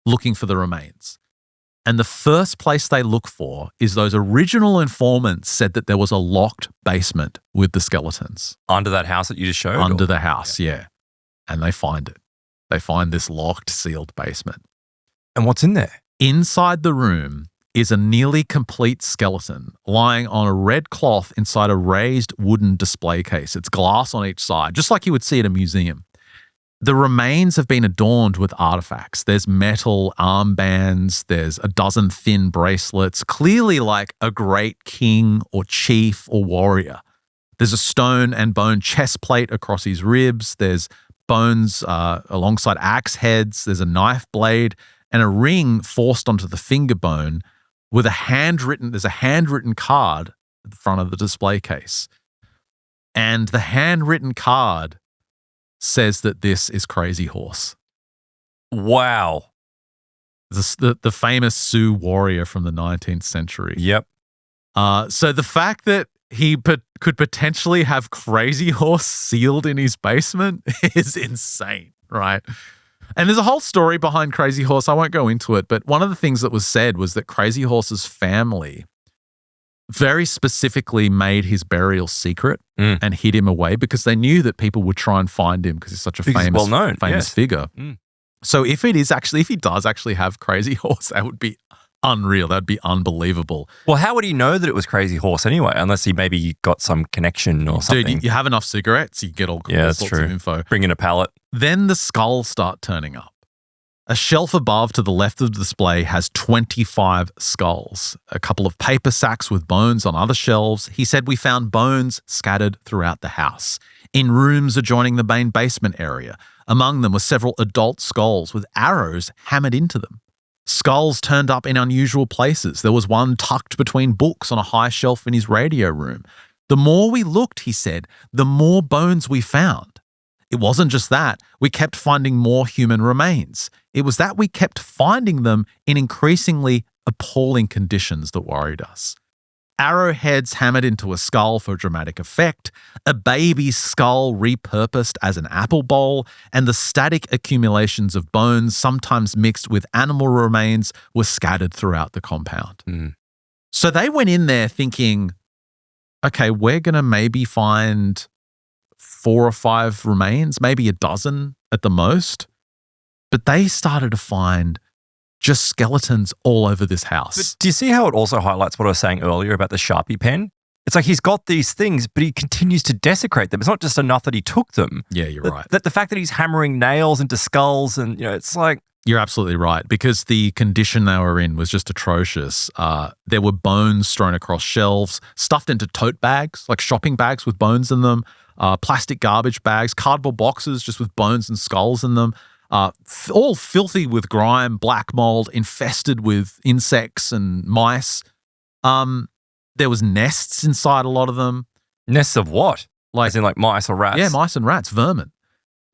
looking for the remains. And the first place they look for is those original informants said that there was a locked basement with the skeletons. Under that house that you just showed? Under the house, yeah. And they find it. They find this locked, sealed basement. And what's in there? Inside the room is a nearly complete skeleton lying on a red cloth inside a raised wooden display case. It's glass on each side, just like you would see at a museum. The remains have been adorned with artifacts. There's metal armbands. There's a dozen thin bracelets, clearly like a great king or chief or warrior. There's a stone and bone chest plate across his ribs. There's bones alongside axe heads. There's a knife blade and a ring forced onto the finger bone with there's a handwritten card at the front of the display case. And the handwritten card says that this is Crazy Horse. Wow. The famous Sioux warrior from the 19th century. Yep. So the fact that he could potentially have Crazy Horse sealed in his basement is insane, right? And there's a whole story behind Crazy Horse. I won't go into it, but one of the things that was said was that Crazy Horse's family very specifically made his burial secret and hid him away because they knew that people would try and find him because he's such a famous figure. So if he does actually have Crazy Horse, that would be unreal. That'd be unbelievable. Well, how would he know that it was Crazy Horse anyway? Unless he maybe got some connection or something. Dude, you have enough cigarettes, you get all sorts of info. Bring in a pallet. Then the skulls start turning up. A shelf above to the left of the display has 25 skulls, a couple of paper sacks with bones on other shelves. He said we found bones scattered throughout the house, in rooms adjoining the main basement area. Among them were several adult skulls with arrows hammered into them. Skulls turned up in unusual places. There was one tucked between books on a high shelf in his radio room. The more we looked, he said, the more bones we found. It wasn't just that. We kept finding more human remains. It was that we kept finding them in increasingly appalling conditions that worried us. Arrowheads hammered into a skull for dramatic effect, a baby's skull repurposed as an apple bowl, and the static accumulations of bones, sometimes mixed with animal remains, were scattered throughout the compound. So they went in there thinking, okay, we're going to maybe find 4 or 5 remains, maybe a dozen at the most. But they started to find just skeletons all over this house. But do you see how it also highlights what I was saying earlier about the Sharpie pen? It's like he's got these things, but he continues to desecrate them. It's not just enough that he took them. Yeah, you're right. The fact that he's hammering nails into skulls and, it's like... You're absolutely right, because the condition they were in was just atrocious. There were bones thrown across shelves, stuffed into tote bags, like shopping bags with bones in them, plastic garbage bags, cardboard boxes just with bones and skulls in them, all filthy with grime, black mold, infested with insects and mice. There was nests inside a lot of them. Nests of what? As in like mice or rats? Yeah, mice and rats, vermin.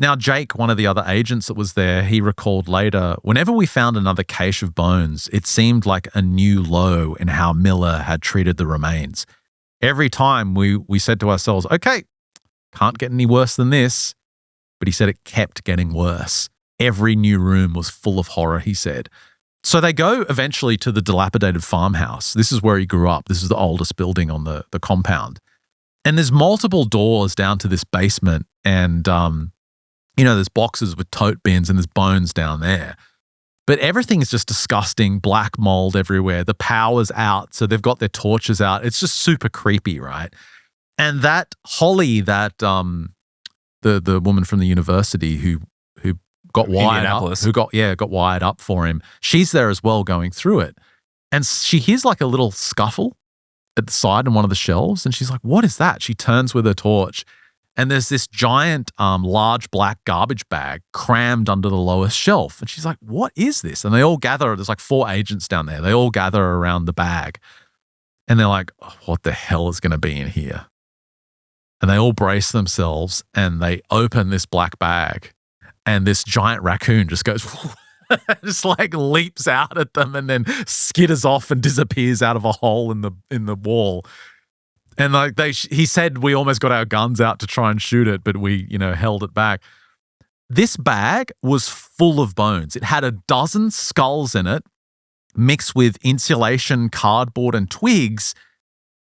Now, Jake, one of the other agents that was there, he recalled later, whenever we found another cache of bones, it seemed like a new low in how Miller had treated the remains. Every time we said to ourselves, okay, can't get any worse than this. But he said it kept getting worse. Every new room was full of horror, he said. So they go eventually to the dilapidated farmhouse. This is where he grew up. This is the oldest building on the compound. And there's multiple doors down to this basement, and there's boxes with tote bins and there's bones down there. But everything is just disgusting, black mold everywhere. The power's out, so they've got their torches out. It's just super creepy, right? And that Holly, that the woman from the university who got wired up, got wired up for him, she's there as well going through it. And she hears like a little scuffle at the side in one of the shelves, and she's like, what is that? She turns with her torch, and there's this giant, large black garbage bag crammed under the lowest shelf. And she's like, what is this? And they all gather. There's like 4 agents down there. They all gather around the bag. And they're like, oh, what the hell is going to be in here? And they all brace themselves and they open this black bag. And this giant raccoon just goes, just like leaps out at them and then skitters off and disappears out of a hole in the wall. And like he said, we almost got our guns out to try and shoot it, but we, held it back. This bag was full of bones. It had a dozen skulls in it, mixed with insulation, cardboard, and twigs.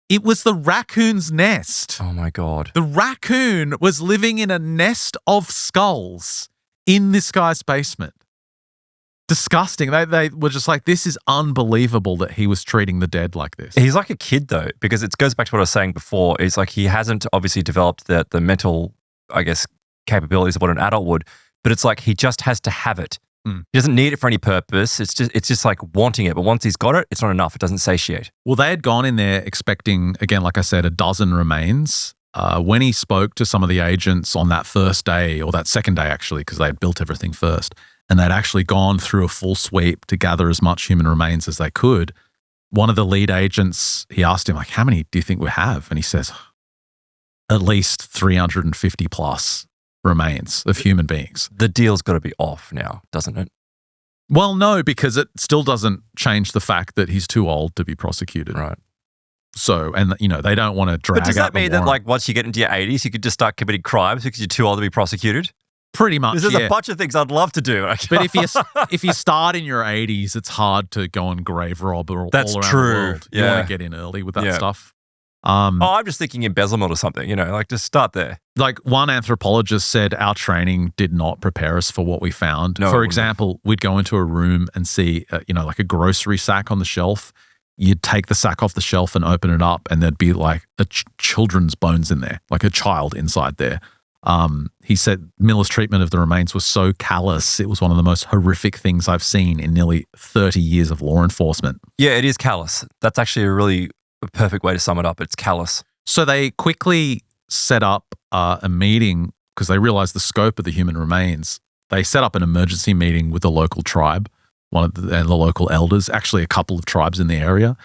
It was the raccoon's nest. Oh my God. The raccoon was living in a nest of skulls in this guy's basement. Disgusting. They were just like, this is unbelievable that he was treating the dead like this. He's like a kid though, because it goes back to what I was saying before. It's like he hasn't obviously developed the mental, I guess, capabilities of what an adult would, but it's like he just has to have it. He doesn't need it for any purpose. It's just like wanting it. But once he's got it, it's not enough. It doesn't satiate. Well, they had gone in there expecting, again, like I said, a dozen remains. When he spoke to some of the agents on that first day, or that second day actually, because they had built everything first, and they'd actually gone through a full sweep to gather as much human remains as they could, one of the lead agents, he asked him, like, how many do you think we have? And he says, at least 350 plus remains of human beings. The deal's got to be off now, doesn't it? Well, no, because it still doesn't change the fact that he's too old to be prosecuted. Right. So, and they don't want to drag out. But does that mean that like once you get into your 80s, you could just start committing crimes because you're too old to be prosecuted? Pretty much, There's a bunch of things I'd love to do. But if you start in your 80s, it's hard to go and grave rob all around the world. You want to get in early with that stuff. I'm just thinking embezzlement or something, like just start there. Like one anthropologist said, our training did not prepare us for what we found. No, for example, we'd go into a room and see, like a grocery sack on the shelf. You'd take the sack off the shelf and open it up, and there'd be like a children's bones in there, like a child inside there. He said Miller's treatment of the remains was so callous. It was one of the most horrific things I've seen in nearly 30 years of law enforcement. Yeah, it is callous. That's actually a perfect way to sum it up. It's callous. So they quickly set up a meeting because they realized the scope of the human remains. They set up an emergency meeting with the local tribe, and the local elders, actually a couple of tribes in the area,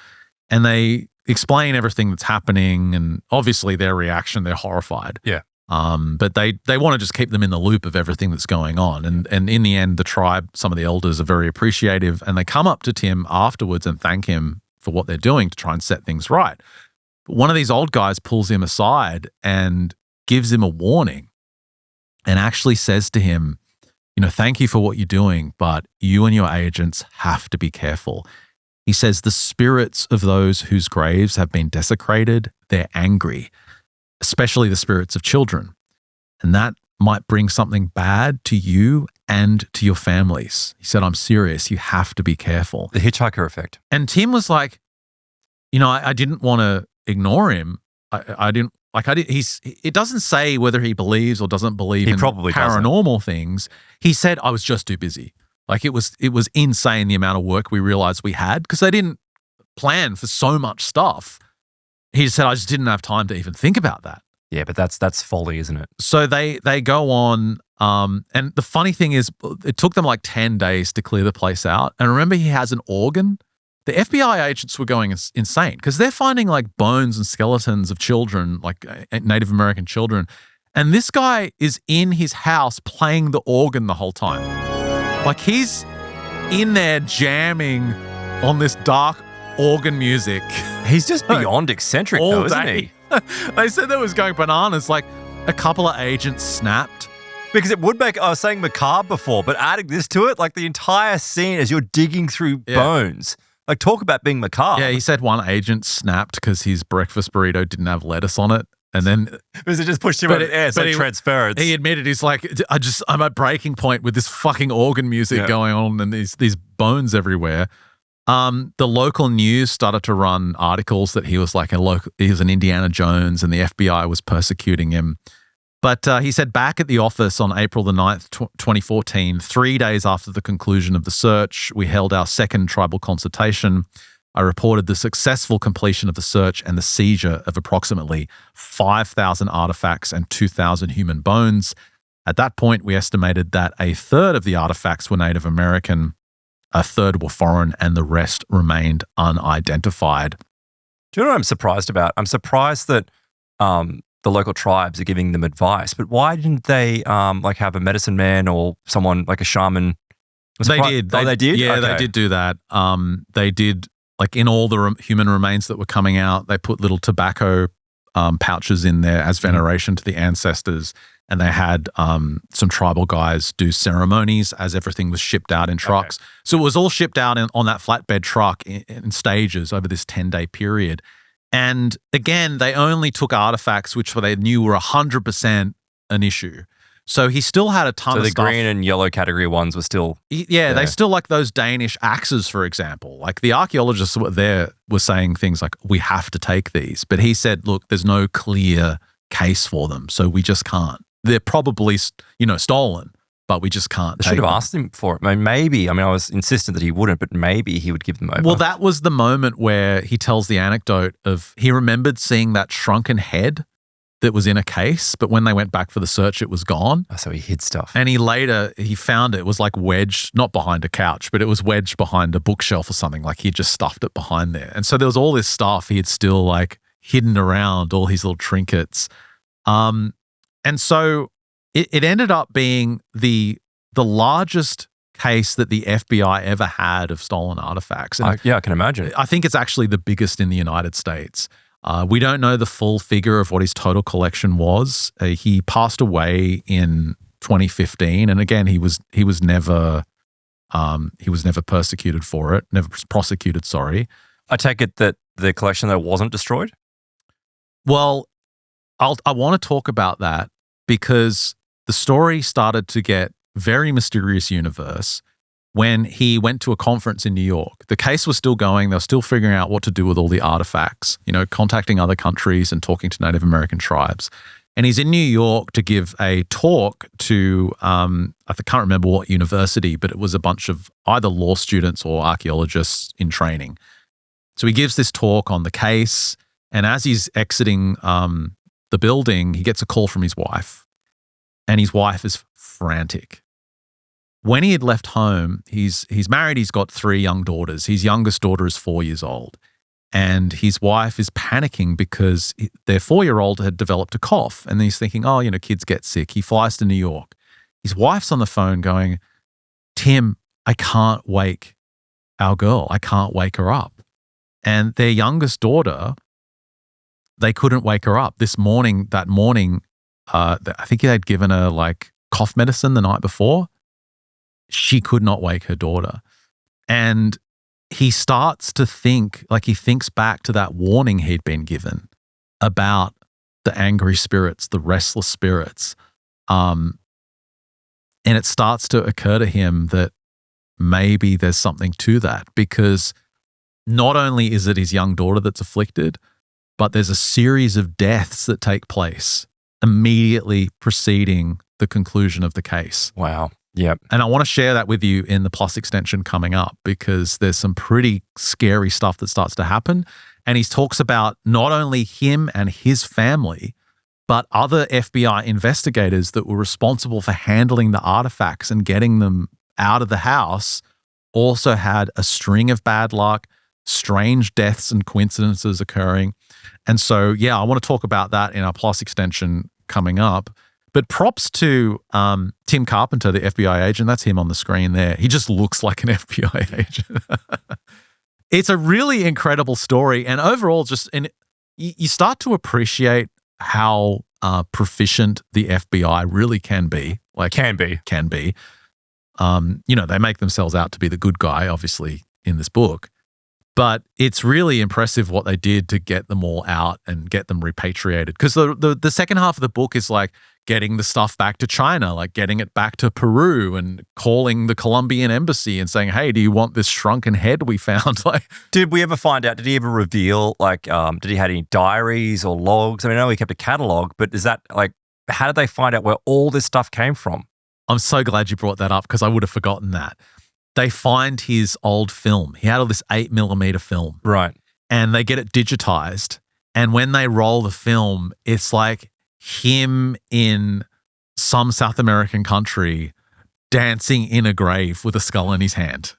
and they explain everything that's happening, and obviously their reaction, they're horrified. Yeah. But they want to just keep them in the loop of everything that's going on. And in the end, the tribe, some of the elders are very appreciative, and they come up to Tim afterwards and thank him for what they're doing to try and set things right. But one of these old guys pulls him aside and gives him a warning and actually says to him, thank you for what you're doing, but you and your agents have to be careful. He says, the spirits of those whose graves have been desecrated, they're angry, especially the spirits of children. And that might bring something bad to you and to your families. He said, I'm serious. You have to be careful. The hitchhiker effect. And Tim was like, I didn't want to ignore him, I didn't like. I did. It doesn't say whether he believes or doesn't believe in probably paranormal things. He said I was just too busy. Like it was insane the amount of work we realized we had because they didn't plan for so much stuff. He said I just didn't have time to even think about that. Yeah, but that's folly, isn't it? So they go on, and the funny thing is, it took them like 10 days to clear the place out. And remember, he has an organ. The FBI agents were going insane because they're finding like bones and skeletons of children, like Native American children. And this guy is in his house playing the organ the whole time. Like he's in there jamming on this dark organ music. He's just beyond eccentric though, isn't he? They said that was going bananas. Like a couple of agents snapped. Because it would make, I was saying macabre before, but adding this to it, like the entire scene as you're digging through bones. Like, talk about being macabre. Yeah, he said one agent snapped because his breakfast burrito didn't have lettuce on it. And then... Because it just pushed him out of the air, so transference. He admitted, he's like, I'm at breaking point with this fucking organ music going on and these bones everywhere. The local news started to run articles that he was like he was an Indiana Jones and the FBI was persecuting him. But he said back at the office on April the 9th, 2014, 3 days after the conclusion of the search, we held our second tribal consultation. I reported the successful completion of the search and the seizure of approximately 5,000 artifacts and 2,000 human bones. At that point, we estimated that a third of the artifacts were Native American, a third were foreign, and the rest remained unidentified. Do you know what I'm surprised about? I'm surprised that the local tribes are giving them advice, but why didn't they like have a medicine man or someone like a shaman? They did. Oh, they did? Yeah, okay. They did do that. They did, like in all the human remains that were coming out, they put little tobacco pouches in there as veneration to the ancestors. And they had some tribal guys do ceremonies as everything was shipped out in trucks. Okay. So it was all shipped out on that flatbed truck in stages over this 10-day period. And again, they only took artifacts which they knew were 100% an issue. So he still had a ton of stuff. So the green and yellow category ones were still... Yeah, they still like those Danish axes, for example. Like the archaeologists were saying things like, we have to take these. But he said, look, there's no clear case for them, so we just can't. They're probably, stolen, but we just can't take them. I should have asked him for it. Maybe. I was insistent that he wouldn't, but maybe he would give them over. Well, that was the moment where he tells the anecdote of he remembered seeing that shrunken head that was in a case, but when they went back for the search, it was gone. Oh, so he hid stuff. And he found it was like wedged, not behind a couch, but it was wedged behind a bookshelf or something. Like he just stuffed it behind there. And so there was all this stuff he had still like hidden around, all his little trinkets. And so it ended up being the largest case that the FBI ever had of stolen artifacts. And I can imagine. I think it's actually the biggest in the United States. We don't know the full figure of what his total collection was. He passed away in 2015, and again, he was never persecuted for it, never prosecuted. Sorry. I take it that the collection though wasn't destroyed. Well, I want to talk about that because the story started to get very mysterious universe when he went to a conference in New York. The case was still going. They were still figuring out what to do with all the artifacts, contacting other countries and talking to Native American tribes. And he's in New York to give a talk to, I can't remember what university, but it was a bunch of either law students or archaeologists in training. So he gives this talk on the case. And as he's exiting the building, he gets a call from his wife. And his wife is frantic. When he had left home, he's married, he's got 3 young daughters. His youngest daughter is 4 years old. And his wife is panicking because their 4-year-old had developed a cough. And he's thinking, kids get sick. He flies to New York. His wife's on the phone going, Tim, I can't wake our girl. I can't wake her up. And their youngest daughter, they couldn't wake her up. That morning, I think he had given her like cough medicine the night before. She could not wake her daughter. And he starts to think, like he thinks back to that warning he'd been given about the angry spirits, the restless spirits. And it starts to occur to him that maybe there's something to that because not only is it his young daughter that's afflicted, but there's a series of deaths that take place immediately preceding the conclusion of the case. Wow. Yep. And I want to share that with you in the Plus extension coming up, because there's some pretty scary stuff that starts to happen. And he talks about not only him and his family, but other FBI investigators that were responsible for handling the artifacts and getting them out of the house also had a string of bad luck, strange deaths and coincidences occurring. And so, yeah, I want to talk about that in our Plus extension coming up. But props to Tim Carpenter, the FBI agent. That's him on the screen there. He just looks like an FBI agent. It's a really incredible story. And overall, you start to appreciate how proficient the FBI really can be. Can be. They make themselves out to be the good guy, obviously, in this book. But it's really impressive what they did to get them all out and get them repatriated. Because the second half of the book is like getting the stuff back to China, like getting it back to Peru and calling the Colombian embassy and saying, hey, do you want this shrunken head we found? Did we ever find out, did he ever reveal, did he have any diaries or logs? I mean, I know he kept a catalog, but is that how did they find out where all this stuff came from? I'm so glad you brought that up because I would have forgotten that. They find his old film. He had all this 8mm film. Right. And they get it digitized. And when they roll the film, it's like him in some South American country dancing in a grave with a skull in his hand.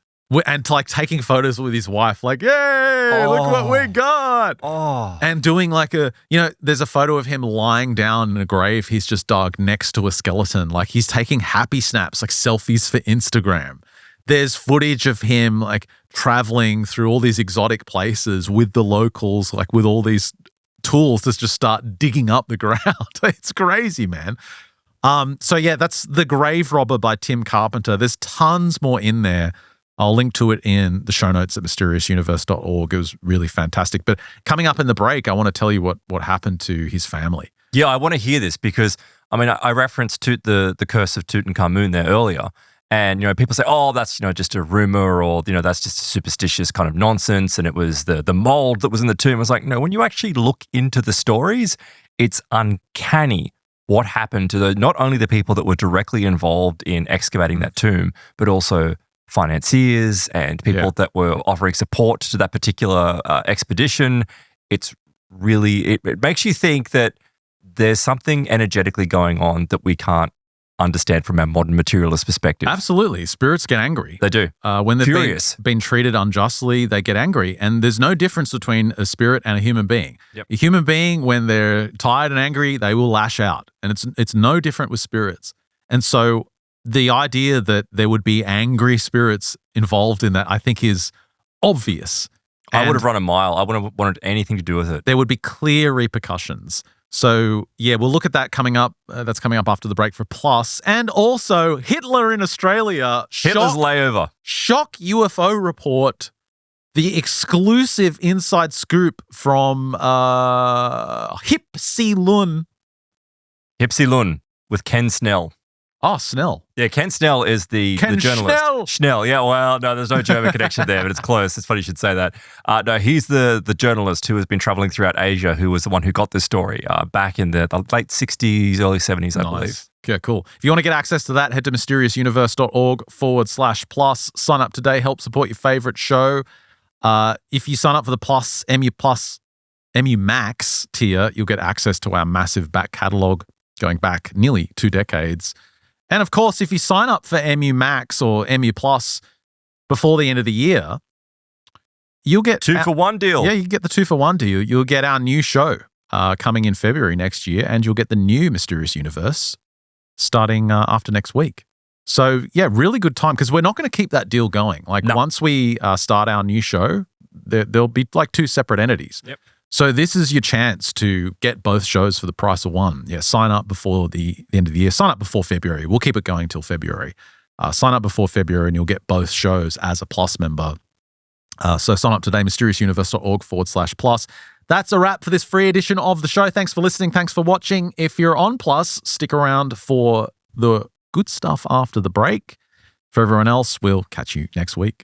And taking photos with his wife, yay, look what we got. Oh. And doing there's a photo of him lying down in a grave he's just dug next to a skeleton. He's taking happy snaps, selfies for Instagram. There's footage of him traveling through all these exotic places with the locals, with all these tools to just start digging up the ground. It's crazy, man. So yeah, that's The Grave Robber by Tim Carpenter. There's tons more in there. I'll link to it in the show notes at mysteriousuniverse.org. It was really fantastic. But coming up in the break, I want to tell you what happened to his family. Yeah, I want to hear this because, I referenced the Curse of Tutankhamun there earlier. And, people say, oh, that's, just a rumor or, that's just superstitious kind of nonsense. And it was the mold that was in the tomb. I was like, no, when you actually look into the stories, it's uncanny what happened to not only the people that were directly involved in excavating that tomb, but also financiers and people that were offering support to that particular expedition. It's really, it makes you think that there's something energetically going on that we can't understand from our modern materialist perspective. Absolutely. Spirits get angry. They do. When they've been treated unjustly, they get angry. And there's no difference between a spirit and a human being. Yep. A human being, when they're tired and angry, they will lash out. And it's no different with spirits. And so the idea that there would be angry spirits involved in that, I think, is obvious. I would have run a mile. I wouldn't have wanted anything to do with it. There would be clear repercussions. So, yeah, we'll look at that coming up. That's coming up after the break for Plus. And also, Hitler in Australia. Hitler's layover. Shock UFO report. The exclusive inside scoop from Hipsy Lun with Ken Snell. Oh, Snell. Yeah, Ken Snell is the journalist. Schnell. Yeah, well, no, there's no German connection there, but it's close. It's funny you should say that. No, he's the journalist who has been traveling throughout Asia, who was the one who got this story back in the late 60s, early 70s, I believe. Yeah, cool. If you want to get access to that, head to mysteriousuniverse.org/plus. Sign up today. Help support your favorite show. If you sign up for the MU Max tier, you'll get access to our massive back catalogue going back nearly 2 decades. And of course, if you sign up for MU Max or MU Plus before the end of the year, you'll get 2-for-1 deal. Yeah, you get the 2-for-1 deal. You'll get our new show coming in February next year, and you'll get the new Mysterious Universe starting after next week. So yeah, really good time because we're not going to keep that deal going. Once we start our new show, there'll be 2 separate entities. Yep. So this is your chance to get both shows for the price of one. Yeah, sign up before the end of the year. Sign up before February. We'll keep it going till February. Sign up before February and you'll get both shows as a Plus member. So sign up today, mysteriousuniverse.org/plus. That's a wrap for this free edition of the show. Thanks for listening. Thanks for watching. If you're on Plus, stick around for the good stuff after the break. For everyone else, we'll catch you next week.